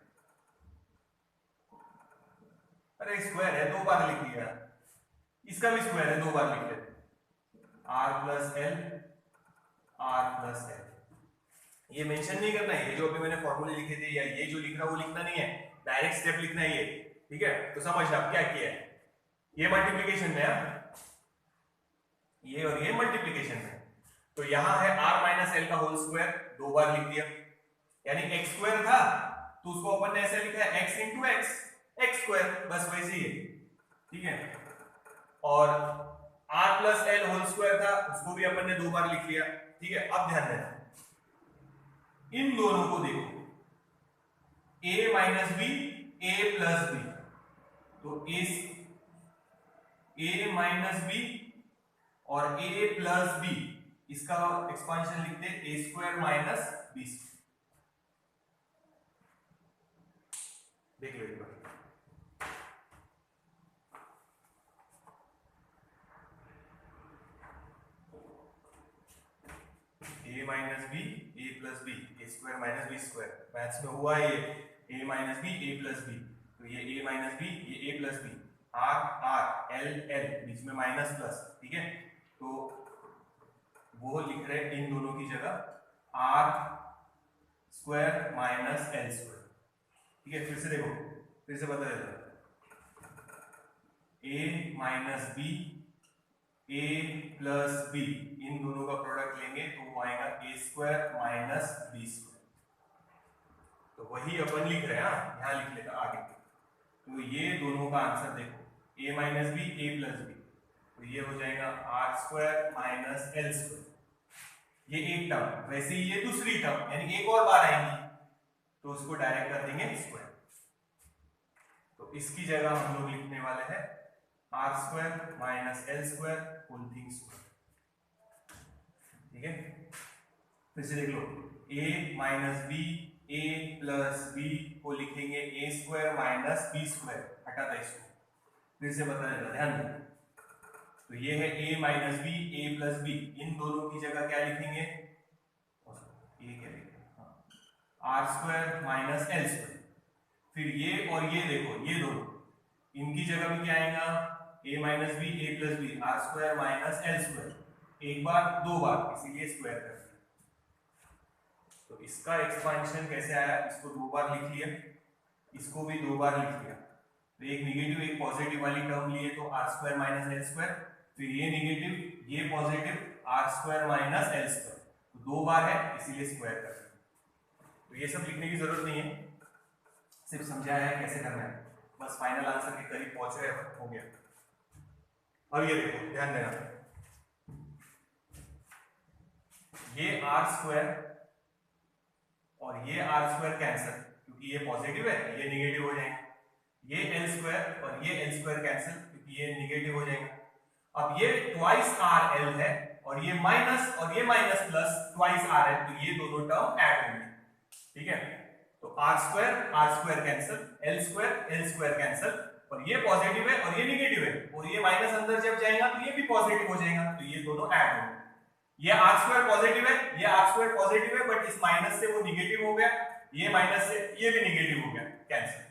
अरे स्क्वायर है दो बार लिख लिया, इसका भी स्क्वायर है दो बार लिख लेते, r plus L r plus L. ये मेंशन नहीं करना है, ये जो अभी मैंने फॉर्मूले लिखे थे या ये जो लिख रहा वो लिखना नहीं है, डायरेक्ट स्टेप लिखना है ये। ठीक है, तो समझना क्या किया है, ये मल्टीप्लीकेशन में है, ये और ये मल्टीप्लीकेशन में, तो यहां है r माइनस एल का होल स्क्वायर, दो बार लिख दिया, यानी x स्क्वायर था तो उसको अपन ने ऐसे लिखा है x into x, x square, बस वैसे ही है। ठीक है, और r plus L whole square था, उसको भी अपन ने दो बार लिख लिया। ठीक है, अब ध्यान देना, इन दोनों को देखो, a minus B, a plus b, तो a माइनस बी और a प्लस बी, इसका एक्सपांशन लिखते हैं a square minus B square. देख लो एक बार, a minus B, a plus b, a square minus B square, maths में हुआ ये a minus B, a plus b, तो ये a माइनस बी, ये a plus b, r r l l, बीच में माइनस प्लस। ठीक है, तो वो लिख रहे हैं इन दोनों की जगह r square minus L square. ठीक है, फिर से देखो, फिर से बता देता हूं, a minus B, a plus B, इन दोनों का प्रोडक्ट लेंगे तो वो आएगा a square minus B square. तो वही अपन लिख रहे हैं, यहां लिख लेगा आगे। तो ये दोनों का आंसर देखो, a minus B, a plus b, तो ये हो जाएगा r square minus L square. ये एक टर्म, वैसे ही ये दूसरी टर्म, यानी एक और बार आएंगी तो उसको डायरेक्ट कर देंगे स्क्वायर। तो इसकी जगह हम लोग लिखने वाले हैं r square minus L square whole thing square. ठीक है, फिर से देख लो, a minus B, a plus b को लिखेंगे a square minus B square, हटा था इसको, फिर से बता देता, ध्यान दो। तो ये है a minus B, a plus B, इन दोनों की जगह क्या लिखेंगे, ये क्या लिखेंगे, r square minus L square. फिर ये और ये देखो, ये दोनों, इनकी जगह भी क्या आएगा, a minus B, a plus b, r square minus L square, एक बार दो बार, इसीलिए स्क्वायर कर दिया। तो इसका एक्सपांशन कैसे आया, इसको दो बार लिख लिया, इसको भी दो बार लिख लिया, तो एक नेगेटिव एक पॉजिटिव वाली टर्म लिए तो r square minus L square, फिर ये नेगेटिव ये positive r square minus L square, तो दो बार है इसीलिए स्क्वायर कर दिया। तो ये सब लिखने की जरूरत नहीं है, सिर्फ समझाया है कैसे करना है, बस फाइनल आंसर के करीब पहुंच रहे हो गया। अब ये देखो, ध्यान देना, ये r स्क्वायर और ये r स्क्वायर कैंसिल, क्योंकि ये पॉजिटिव है, ये निगेटिव हो जाएगा। ये एल स्क्वायर और ये एल स्क्वायर कैंसिल, क्योंकि ये निगेटिव हो जाएगा। अब ये ट्वाइस आर एल है और ये minus plus twice R L, तो ये दोनों टर्म ऐड होंगे, ठीक है। तो R square cancel, L square cancel, और ये पॉजिटिव है और ये निगेटिव है, और ये माइनस अंदर जब जाएगा तो ये भी पॉजिटिव हो जाएगा, तो ये दोनों ऐड होंगे। ये आर स्क्वायर पॉजिटिव है, ये आर स्क्वायर पॉजिटिव है, बट इस माइनस से वो निगेटिव हो गया, ये माइनस से ये भी निगेटिव हो गया, कैंसिल,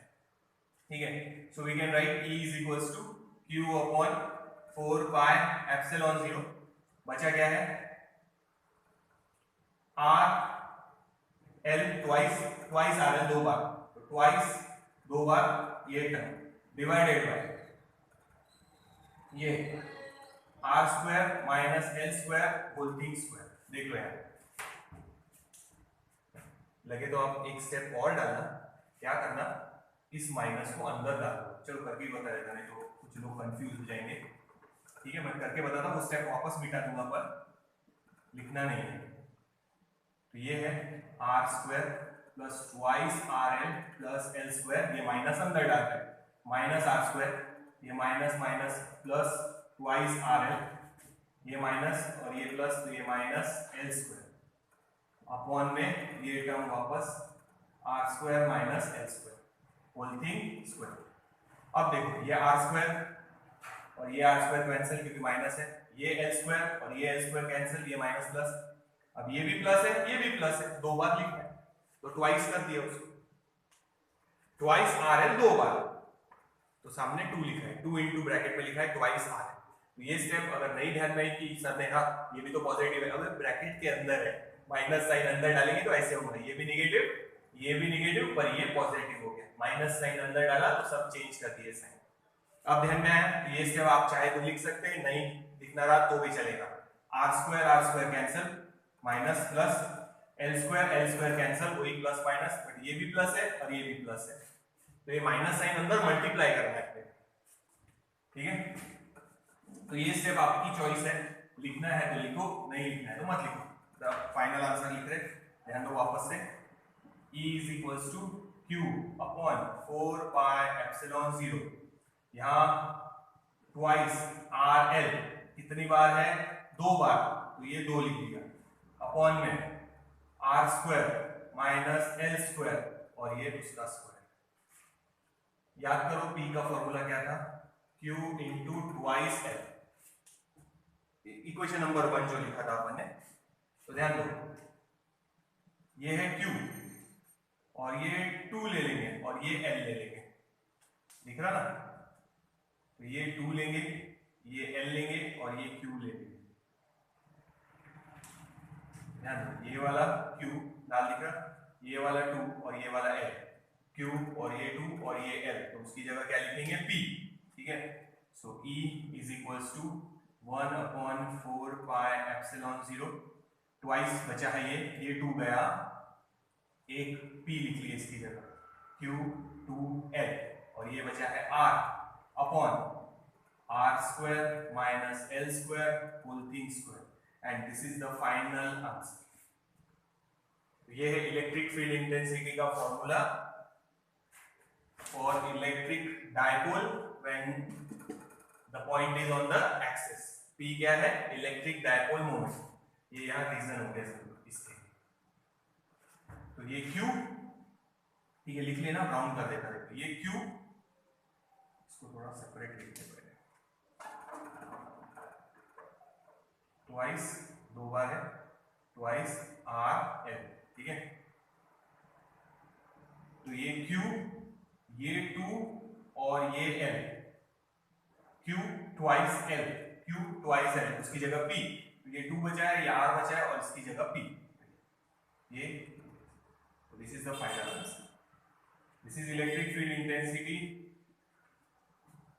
ठीक है। So we can write E is equals to Q upon 4 pi epsilon 0, बचा क्या है R L twice R L, दो बार, तो ट्वाइस दो बार ये टर्म डिवाइडेड बाय ये R square minus L square whole thing square. देख लो यार, लगे तो आप एक स्टेप और डालना, क्या करना, इस माइनस को अंदर डालो। चलो करके बता देता, नहीं तो कुछ लोग कंफ्यूज हो जाएंगे, ठीक है। मैं करके बताता हूँ, स्टेप वापस मिटा दूंगा, पर लिखना नहीं है। तो ये है R square plus twice R L plus L square, ये माइनस अंदर डालता है, माइनस आर स्क्वायर, ये minus minus plus twice R L, ये माइनस और ये प्लस, तो ये माइनस एल स्क्वायर अपॉन में ये टर्म वापस R square minus L square whole thing square. अब देखो ये आर स्क्वायर और ये आर स्क्वायर कैंसिल, क्योंकि माइनस है, ये एल स्क्वायर और ये एल स्क्वायर कैंसिल, ये माइनस प्लस, अब ये भी प्लस है, ये भी प्लस है, दो बार लिखना है, तो ट्वाइस कर दिया उसको, ट्वाइस आर एल दो बार, तो सामने 2 लिखा है, 2 इंटू ब्रैकेट में लिखा है ट्वाइस आर एल। तो ये स्टेप अगर नहीं ध्यान में कि सर ने कहा ये भी तो पॉजिटिव है, अगर ब्रैकेट के अंदर है, माइनस साइन अंदर डालेंगे तो ऐसे होगा, ये भी निगेटिव पर ये पॉजिटिव हो गया, माइनस साइन अंदर डाला तो सब चेंज कर दिए साइन। अब ध्यान में आया, तो ये स्टेप आप चाहे तो लिख सकते हैं, नहीं दिखना रहा तो भी चलेगा। R square cancel, minus plus L square cancel, वही प्लस माइनस, बट ये भी प्लस है और ये भी प्लस है, तो ये माइनस साइन अंदर मल्टीप्लाई करना है, ठीक है। तो ये स्टेप आपकी चॉइस है, लिखना है तो लिखो, नहीं लिखना है तो मत लिखो। फाइनल आंसर लिख रहे, ध्यान दो वापस से, E is equals to Q upon 4 pi epsilon 0, यहाँ ट्वाइस आर एल कितनी बार है, दो बार, तो ये 2 लिख दिया, अपॉन में R square minus L square और ये उसका स्क्वायर। याद करो P का फॉर्मूला क्या था, Q into twice L, equation number 1 जो लिखा था अपन ने। तो ध्यान दो, ये है Q और ये 2 ले लेंगे और ये L ले लेंगे, दिख रहा ना, तो ये 2 लेंगे, ये L लेंगे और ये Q ले लेंगे। ध्यान दो, ये वाला Q लाल दिख रहा, ये वाला 2 और ये वाला L, Q और ये 2 और ये L, तो उसकी जगह क्या लिखेंगे P, ठीक है। So E is equals to 1 upon 4 pi epsilon 0, twice बचा है ये 2 गया, एक P लिख लिए इसकी जगह, Q 2L, और ये बचा है R upon R square minus L square whole thing square, and this is the final answer. ये है इलेक्ट्रिक फील्ड इंटेंसिटी का formula for electric dipole when the point is on the axis. P क्या है, electric dipole moment, ये यहाँ reason हो गया इसके, तो ये Q, ठीक है, लिख लेना, राउंड कर देता है, ये Q, इसको थोड़ा सेपरेट लिखते पहले, ट्वाइस 2 बार है, ट्वाइस आर एल, ठीक है। तो ये Q, ये 2 और ये L, Q twice L, Q twice L, उसकी जगह P, तो ये 2 बचा है, ये R बचा है और इसकी जगह P, ये, तो this is the final answer. This is electric field intensity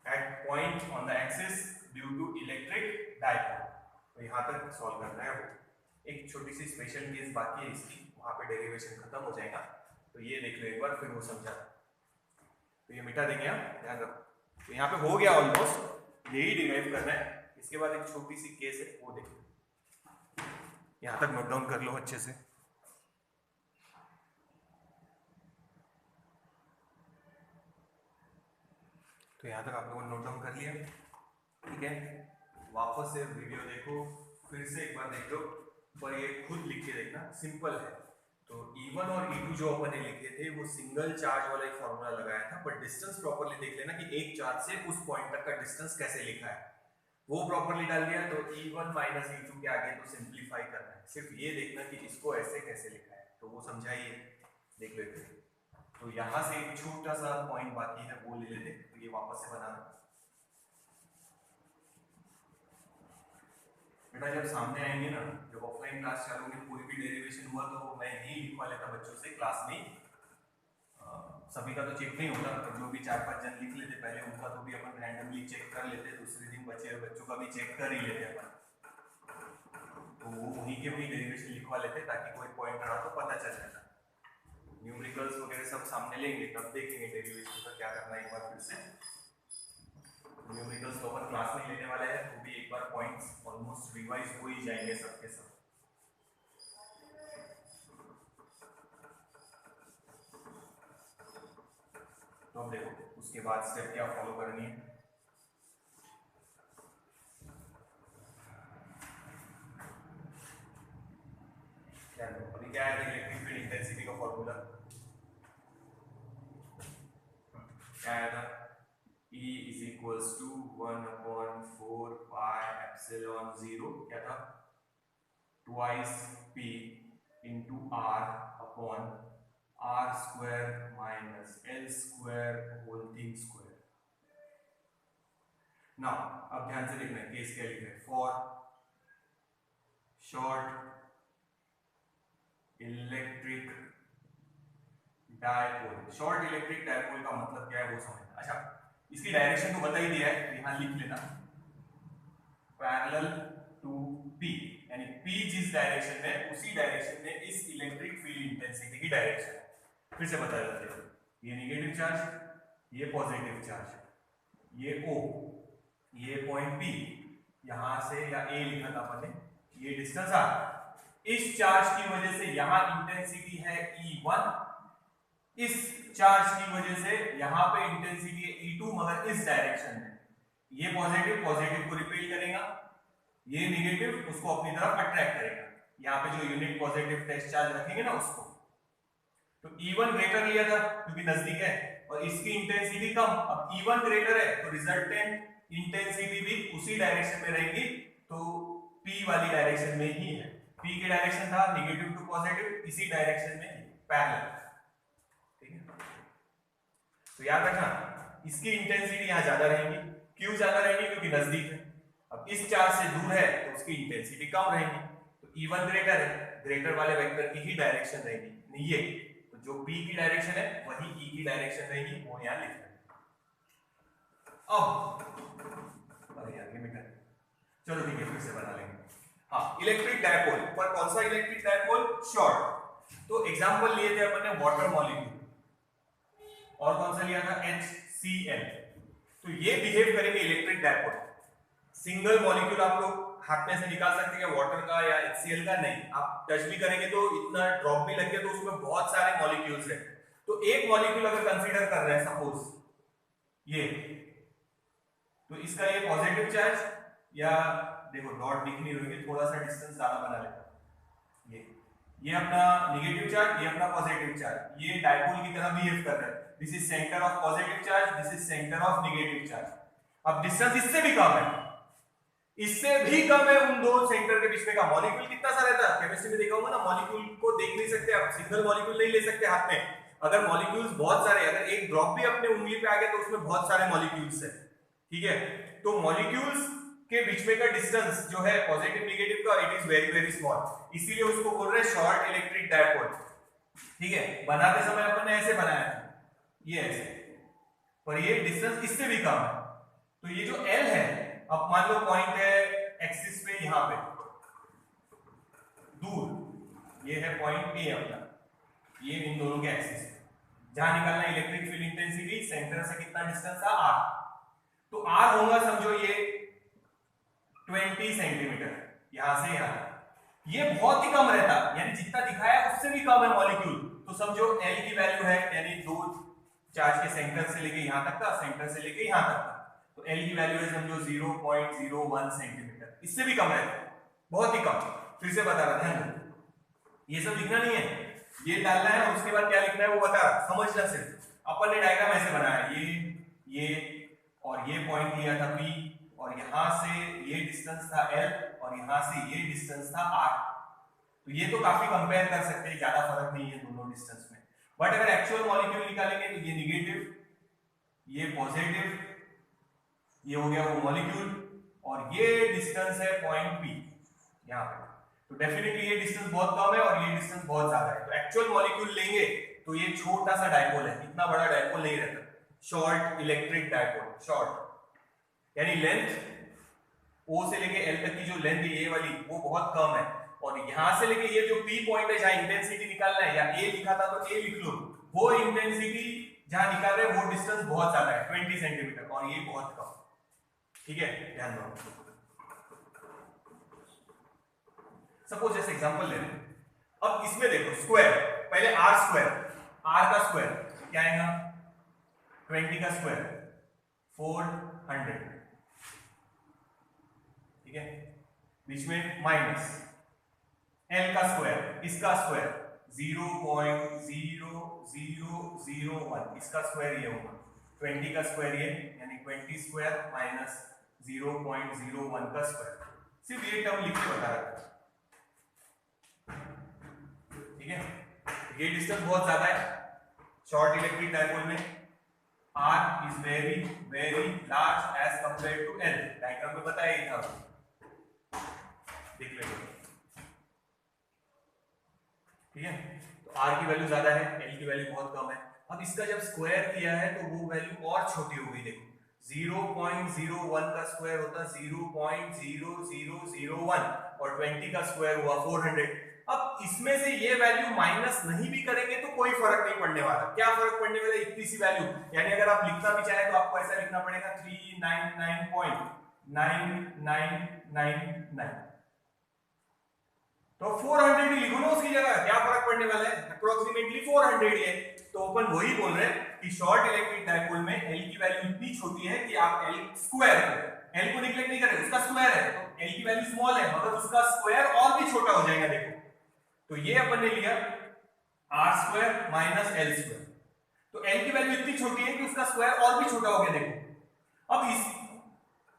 at point on the axis due to electric dipole. तो यहाँ तक सॉल्व करना है वो, एक छोटी सी स्पेशल केस बाकी है इसकी, वहाँ पे डेरिवेशन खत्म हो जाएगा, तो ये देख लो एक बार, फिर वो समझा, तो ये मिटा देंगे आप, ध्यान रखो। तो यहाँ पे हो गया ऑलमोस्ट, यही डिराइव करना है, इसके बाद एक छोटी सी केस है वो देखो, यहाँ तक नोट डाउन कर लो अच्छे से। तो यहाँ तक आप लोगों ने नोट डाउन कर लिया, ठीक है। वापस से वीडियो देखो, फिर से एक बार देख लो, पर ये खुद लिख के देखना, सिंपल है। तो E1 और E2 जो अपन ने लिखे थे वो सिंगल चार्ज वाला एक फॉर्मूला लगाया था, पर डिस्टेंस प्रॉपर्ली देख लेना कि एक चार्ज से उस पॉइंट तक का डिस्टेंस कैसे लिखा है, वो प्रॉपर्ली डाल दिया। तो E1 माइनस E2 के आगे तो सिंप्लीफाई करना है, सिर्फ ये देखना कि इसको ऐसे कैसे लिखा है, तो वो समझाइए, देख लेते हैं। तो यहाँ से एक छोटा सा पॉइंट बाकी है, वो ले लेते, तो ये वापस से बनाना। बेटा जब सामने आएंगे ना, जब ऑफलाइन क्लास चालू होगी, कोई भी डेरिवेशन हुआ तो मैं यही लिखवा लेता बच्चों से क्लास में। सभी का तो चेक नहीं होता, तो जो भी 4-5 जन लिख लेते पहले, उनका तो भी अपन रैंडमली चेक कर लेते, दूसरे दिन बचे हुए बच्चों का भी चेक कर ही लेते अपन, तो वो वहीं के वहीं डेरिवेशन लिखवा लेते ताकि कोई पॉइंट रहा तो पता चल जाता। न्यूमेरिकल्स वगैरह सब सामने लेंगे तब देखेंगे डेरिवेशन का क्या करना है। एक बार फिर से न्यूमेरिकल्स तो अपन क्लास में लेने वाले हैं, तो भी एक बार पॉइंट्स ऑलमोस्ट रिवाइज हो ही जाएंगे सबके सब। तो अब देखो उसके बाद स्टेप क्या फॉलो करनी है। क्या अभी क्या है, इलेक्ट्रिक फील्ड इंटेंसिटी का फॉर्मूला क्या आया था, E is equals to 1/4 pi epsilon 0, क्या था, twice P into R upon R square minus L square whole thing square। now अब ध्यान से देखना है केस क्या लिखा है, for short electric dipole. Short electric dipole का मतलब क्या है वो समझना। अच्छा, इसकी डायरेक्शन तो बता ही दिया है, यहां लिख लेना, पैरेलल टू P, यानी P जिस डायरेक्शन में, उसी डायरेक्शन में इस इलेक्ट्रिक फील्ड इंटेंसिटी की डायरेक्शन है। फिर से बता देते हैं, ये नेगेटिव चार्ज, ये पॉजिटिव चार्ज, ये O, ये पॉइंट P, यहां से या A लिखा था अपन ने, ये डिस्टेंस R। इस चार्ज की वजह से यहां इंटेंसिटी है E1, इस चार्ज की वजह से यहां पे इंटेंसिटी है E2, मगर इस डायरेक्शन में। ये पॉजिटिव पॉजिटिव को रिपेल करेगा, ये नेगेटिव उसको अपनी तरफ अट्रैक्ट करेगा, यहां पे जो यूनिट पॉजिटिव टेस्ट चार्ज रखेंगे ना उसको। तो E1 ग्रेटर लिया था क्योंकि नजदीक है, और इसकी इंटेंसिटी कम। अब E1 ग्रेटर है तो रिजल्टेंट इंटेंसिटी भी उसी डायरेक्शन में रहेगी, तो P वाली डायरेक्शन में ही है। P की डायरेक्शन था नेगेटिव टू पॉजिटिव, इसी डायरेक्शन में पैरेलल, ठीक है। तो याद रखना इसकी इंटेंसिटी यहां ज्यादा रहेगी, क्यों ज्यादा रहेगी, क्योंकि नजदीक है। अब इस चार्ज से दूर है तो उसकी इंटेंसिटी कम रहेगी, तो E1 ग्रेटर है, ग्रेटर वाले वेक्टर की ही डायरेक्शन रहेगी ये, तो जो P की डायरेक्शन है वही E की डायरेक्शन रहेगी, वो यहां लिख लेंगे। अब अरे यार लिमिट है, चलो ठीक है फिर से बना लेंगे। हाँ, इलेक्ट्रिक डायपोल, पर कौन सा इलेक्ट्रिक डायपोल, शॉर्ट। तो एग्जांपल लिए थे अपन ने वाटर मॉलिक्यूल, और कौन सा लिया था, HCl। तो ये बिहेव करेंगे इलेक्ट्रिक डायपोल। सिंगल मॉलिक्यूल आप लोग हाथ में से निकाल सकते हैं वाटर का या HCl का, नहीं, आप टच भी करेंगे तो इतना ड्रॉप भी लग गया तो उसमें बहुत सारे मॉलिक्यूल्स हैं। तो एक मॉलिक्यूल अगर कंसीडर कर रहे हैं सपोज ये, तो इसका ये पॉजिटिव चार्ज, या देखो डॉट दिख नहीं रही है, थोड़ा सा डिस्टेंस ज्यादा बना लेता हूं, ये अपना नेगेटिव चार्ज, ये अपना पॉजिटिव चार्ज, ये डायपोल की तरह बिहेव कर रहा है। This is centre of positive charge, this is centre of negative charge. अब डिस्टेंस इससे भी कम है, इससे भी कम है उन दो सेंटर के बीच में का। मॉलिक्यूल कितना सा रहता है, केमिस्ट्री में देखा होगा ना, मॉलिक्यूल को देख नहीं सकते आप, सिंगल मॉलिक्यूल नहीं ले सकते हाथ में। अगर मॉलिक्यूल्स बहुत सारे, अगर एक ड्रॉप भी अपने उंगली पे आ गया तो उसमें बहुत सारे मॉलिक्यूल्स है, ठीक है। तो मॉलिक्यूल्स के बीच में का डिस्टेंस जो है पॉजिटिव नेगेटिव का, it is very very small, इसीलिए उसको बोल रहे हैं शॉर्ट इलेक्ट्रिक डायपोल, ठीक है। बनाते समय अपन ने ऐसे बनाया था, ये ऐसे, पर ये डिस्टेंस इससे भी कम है। तो ये जो L है, अब मान लो पॉइंट है एक्सिस पे यहां पे दूर, ये है पॉइंट A अपना, ये इन दोनों के एक्सिस जहां निकालना इलेक्ट्रिक फील्ड इंटेंसिटी, सेंटर से कितना डिस्टेंस था, R। तो R होगा समझो ये 20 सेंटीमीटर, यहां से यहां, ये बहुत ही कम रहता, यानी जितना दिखाया उससे भी कम है मॉलिक्यूल। तो समझो L की वैल्यू है यानी 2 चार्ज के सेंटर से लेके यहां तक का, सेंटर से लेके यहां तक का। तो L की वैल्यू है समझो 0.01 सेंटीमीटर, इससे भी कम रहता है, बहुत ही कम। फिर से बता रहा ध्यान दो, ये सब लिखना नहीं है, ये डालना है और उसके बाद क्या लिखना है वो बता रहा, समझना सिर्फ। अपन ने डायग्राम ऐसे बनाया, ये और ये पॉइंट लिया था P, और यहां से ये डिस्टेंस था L, और यहां से ये डिस्टेंस था R। तो ये तो काफी कंपेयर कर सकते हैं, ज्यादा फर्क नहीं है दोनों डिस्टेंस में। बट अगर एक्चुअल मॉलिक्यूल निकालेंगे तो ये निगेटिव, ये पॉजिटिव, ये हो गया वो मॉलिक्यूल, और ये डिस्टेंस है पॉइंट P यहां पे। तो डेफिनेटली ये डिस्टेंस बहुत कम है और ये डिस्टेंस बहुत ज्यादा है। तो एक्चुअल मॉलिक्यूल लेंगे तो ये छोटा सा डायपोल है, इतना बड़ा डायपोल नहीं रहता, शॉर्ट इलेक्ट्रिक डायपोल, शॉर्ट यानी लेंथ O से लेके L तक की जो लेंथ है ये वाली, वो बहुत कम है। और यहां से लेके ये जो P पॉइंट है जहां इंटेंसिटी निकालना है, या A लिखा था तो A लिख लो, वो इंटेंसिटी जहां निकाल रहे हैं वो डिस्टेंस बहुत ज्यादा है 20 सेंटीमीटर, और ये बहुत कम। ठीक है, ध्यान दो। सपोज जैसे एग्जांपल ले रहे हैं, अब इसमें देखो स्क्वायर, पहले R स्क्वायर, R का स्क्वायर क्या आएगा, 20 का स्क्वायर 400, ठीक है, बीच में माइनस L का स्क्वायर, इसका स्क्वायर 0.0001, इसका स्क्वायर ये होगा, 20 का स्क्वायर ये, यानी 20 स्क्वायर माइनस 0.01 का स्क्वायर। सिर्फ ये टर्म लिख के बता रहा था, ठीक है। ये डिस्टेंस बहुत ज्यादा है शॉर्ट इलेक्ट्रिक डायपोल में, R is very very large as compare to L, diagram में बताया ही था, देख लेंगे, ठीक है। तो R की वैल्यू ज्यादा है, L की वैल्यू बहुत कम है। अब इसका जब स्क्वायर किया है तो वो वैल्यू और छोटी हो गई, देखो 0.01 का स्क्वायर होता 0.0001, और 20 का स्क्वायर हुआ 400। अब इसमें से ये वैल्यू माइनस नहीं भी करेंगे तो कोई फर्क नहीं पड़ने वाला। क्या फर्क पड़ने वाला, इतनी सी वैल्यू, यानी अगर आप लिखना भी चाहे तो आपको ऐसा लिखना पड़ेगा 399.9999, तो 400 ही लिखो ना उसकी जगह, क्या फर्क पड़ने वाला है, अप्रोक्सीमेटली 400 ही है। तो अपन वही बोल रहे हैं कि शॉर्ट इलेक्ट्रिक डायपोल में L की वैल्यू इतनी छोटी है कि आप L स्क्वायर को, L को निगलेक्ट नहीं करें, उसका स्क्वायर है, तो L की वैल्यू स्मॉल है मगर उसका स्क्वायर और भी छोटा हो जाएगा। देखो तो ये अपन ने लिया R square minus L square, तो L की वैल्यू इतनी छोटी है कि उसका स्क्वायर और भी छोटा हो गया। देखो अब इस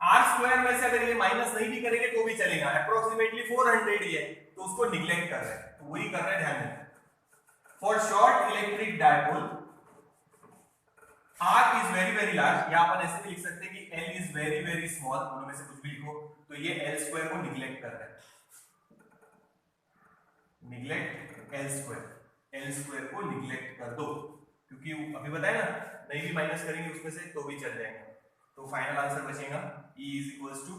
R स्क्वायर में से अगर ये माइनस नहीं भी करेंगे तो भी चलेगा, अप्रोक्सीमेटली 400 ही है, तो उसको निगलेक्ट कर रहे हैं, तो वही कर रहे हैं, ध्यान देना। For short electric dipole R is very very large, या अपन ऐसे भी लिख सकते हैं कि L is very very small, दोनों में से कुछ भी लिखो, तो ये L स्क्वायर को निगलेक्ट कर रहे हैं, निगलेक्ट L स्क्वायर को निगलेक्ट कर दो, क्योंकि अभी बताया ना नहीं भी माइनस करेंगे उसमें से तो भी चल जाएगा। तो फाइनल आंसर बचेगा E is equals to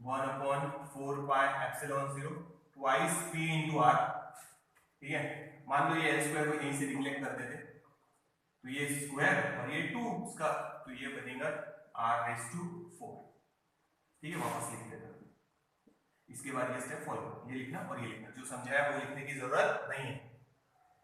1/4πε0 twice P into R, ठीक है। मान लो ये L स्क्वायर को यहीं से निगलेक्ट कर देते, तो ये स्क्वायर और ये 2 उसका, तो ये बनेगा R⁴, ठीक है, वापस लिख देता। इसके बाद ये स्टेप फॉलो, ये लिखना और ये लिखना, जो समझाया वो लिखने की जरूरत नहीं है।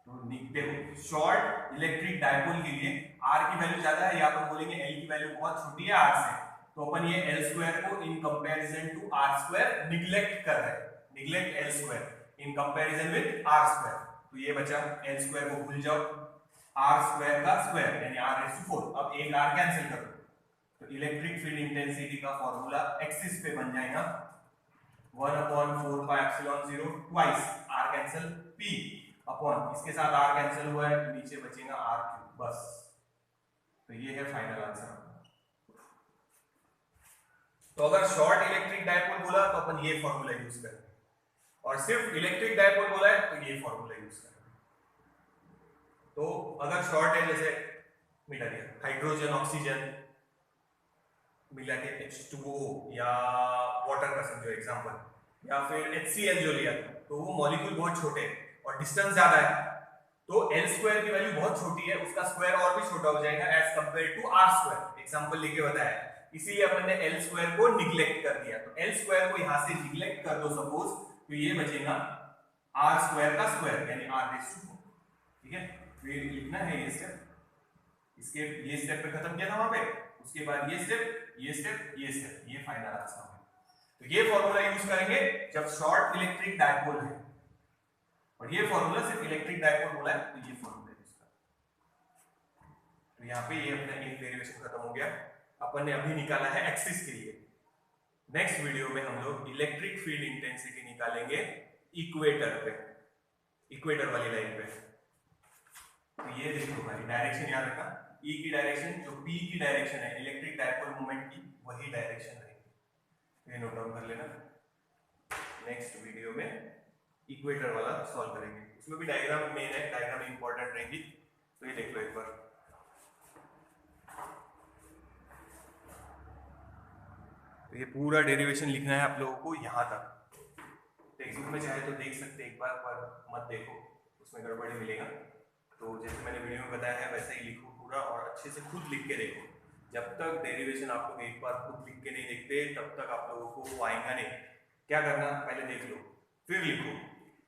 तो लिखते हो शॉर्ट इलेक्ट्रिक डायपोल के लिए R की वैल्यू ज्यादा है, या अपन बोलेंगे L की वैल्यू बहुत छोटी है R से, तो अपन ये L स्क्वायर को in comparison to R square neglect कर रहे हैं, neglect L square in comparison with R square. तो ये बचा, L स्क्वायर को भूल जाओ, R स्क्वायर का स्क्वायर यानी R⁴। अब एक R कैंसिल कर दो, तो इलेक्ट्रिक फील्ड इंटेंसिटी का फॉर्मूला एक्सिस पे बन जाएगा 1/4πε0 twice R cancel P upon, इसके साथ R कैंसिल हुआ है तो नीचे बचेगा R⁵, बस। तो ये है फाइनल आंसर। तो अगर शॉर्ट इलेक्ट्रिक डायपोल बोला तो अपन ये फॉर्मूला यूज करें, और सिर्फ इलेक्ट्रिक डायपोल बोला है तो ये फॉर्मूला यूज करें। तो अगर शॉर्ट है, जैसे मिला दिया हाइड्रोजन ऑक्सीजन मिला के H2O या वाटर का समझो एग्जांपल, या फिर HCl जो लिया तो वो मॉलिक्यूल बहुत छोटे और डिस्टेंस ज्यादा है, तो L स्क्वायर की वैल्यू बहुत छोटी है, उसका स्क्वायर और भी छोटा हो जाएगा as compare to R square, example लेके बताया। इसीलिए अपन ने L स्क्वायर को निगलेक्ट कर दिया, तो L स्क्वायर को यहां से निगलेक्ट कर दो सपोज, तो ये बचेगा R स्क्वायर का स्क्वायर यानी R⁴, ठीक है। तो ये लिखना है ये स्टेप। इसके ये स्टेप पे खत्म किया था वहां पे, उसके बाद ये स्टेप, ये स्टेप, ये स्टेप, ये फाइनल आंसर है। तो ये फॉर्मूला यूज करेंगे जब शॉर्ट इलेक्ट्रिक डायपोल है, और ये फॉर्मूला सिर्फ इलेक्ट्रिक डायपोल बोला है, तो ये फॉर्मूला यूज करें। तो यहाँ पे ये अपना एक डेरिवेशन खत्म हो गया। अपन ने अभी निकाला है एक्सिस के लिए। नेक्स्ट वीडियो में हम लोग इलेक्ट्रिक फील्ड इंटेंसिटी निकालेंगे इक्वेटर पे, इक्वेटर वाली लाइन पे। तो ये देखो भाई, डायरेक्शन याद रखना, ई की डायरेक्शन जो पी की डायरेक्शन है इलेक्ट्रिक डायपोल मोमेंट की, वही डायरेक्शन रहेगी। ये नोट डाउन कर लेना। नेक्स्ट वीडियो में इक्वेटर वाला सॉल्व करेंगे, उसमें भी डायग्राम मेन है, डायग्राम इंपॉर्टेंट रहेगी। तो ये देख लो एक बार। तो ये पूरा डेरिवेशन लिखना है आप लोगों को यहाँ तक। टेक्स्ट में चाहे तो देख सकते एक बार, पर मत देखो, उसमें गड़बड़ी मिलेगा। तो जैसे मैंने वीडियो में बताया है वैसे ही लिखो पूरा, और अच्छे से खुद लिख के देखो। जब तक डेरिवेशन आप लोग एक बार खुद लिख के नहीं देखते तब तक आप लोगों को वो आएगा नहीं। क्या करना, पहले देख लो फिर लिखो।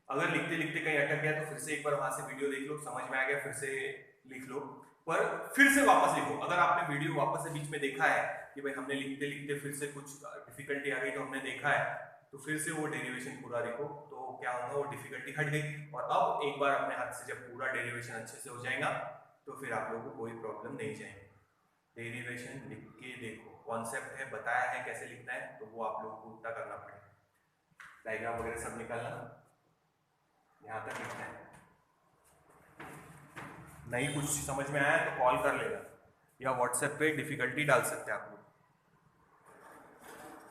अगर लिखते लिखते कहीं अटक गया तो फिर से एक बार वहां से वीडियो देख लो, समझ में आ गया फिर से लिख लो, पर फिर से वापस लिखो। अगर आपने वीडियो वापस से बीच में देखा है कि भाई हमने लिखते लिखते फिर से कुछ डिफिकल्टी आ गई तो हमने देखा है, तो फिर से वो डेरिवेशन पूरा देखो, तो क्या होगा, वो डिफिकल्टी हट गई। और अब एक बार अपने हाथ से जब पूरा डेरिवेशन अच्छे से हो जाएगा तो फिर आप लोगों को कोई प्रॉब्लम नहीं जाएगी। डेरिवेशन लिख के देखो, कॉन्सेप्ट है, बताया है कैसे लिखना है, तो वो आप लोगों को उतना करना पड़ेगा। डायग्राम वगैरह सब निकालना, यहाँ तक लिखना है। नहीं कुछ समझ में आया तो कॉल कर लेना, या व्हाट्सएप पे डिफिकल्टी डाल सकते हैं आप लोग।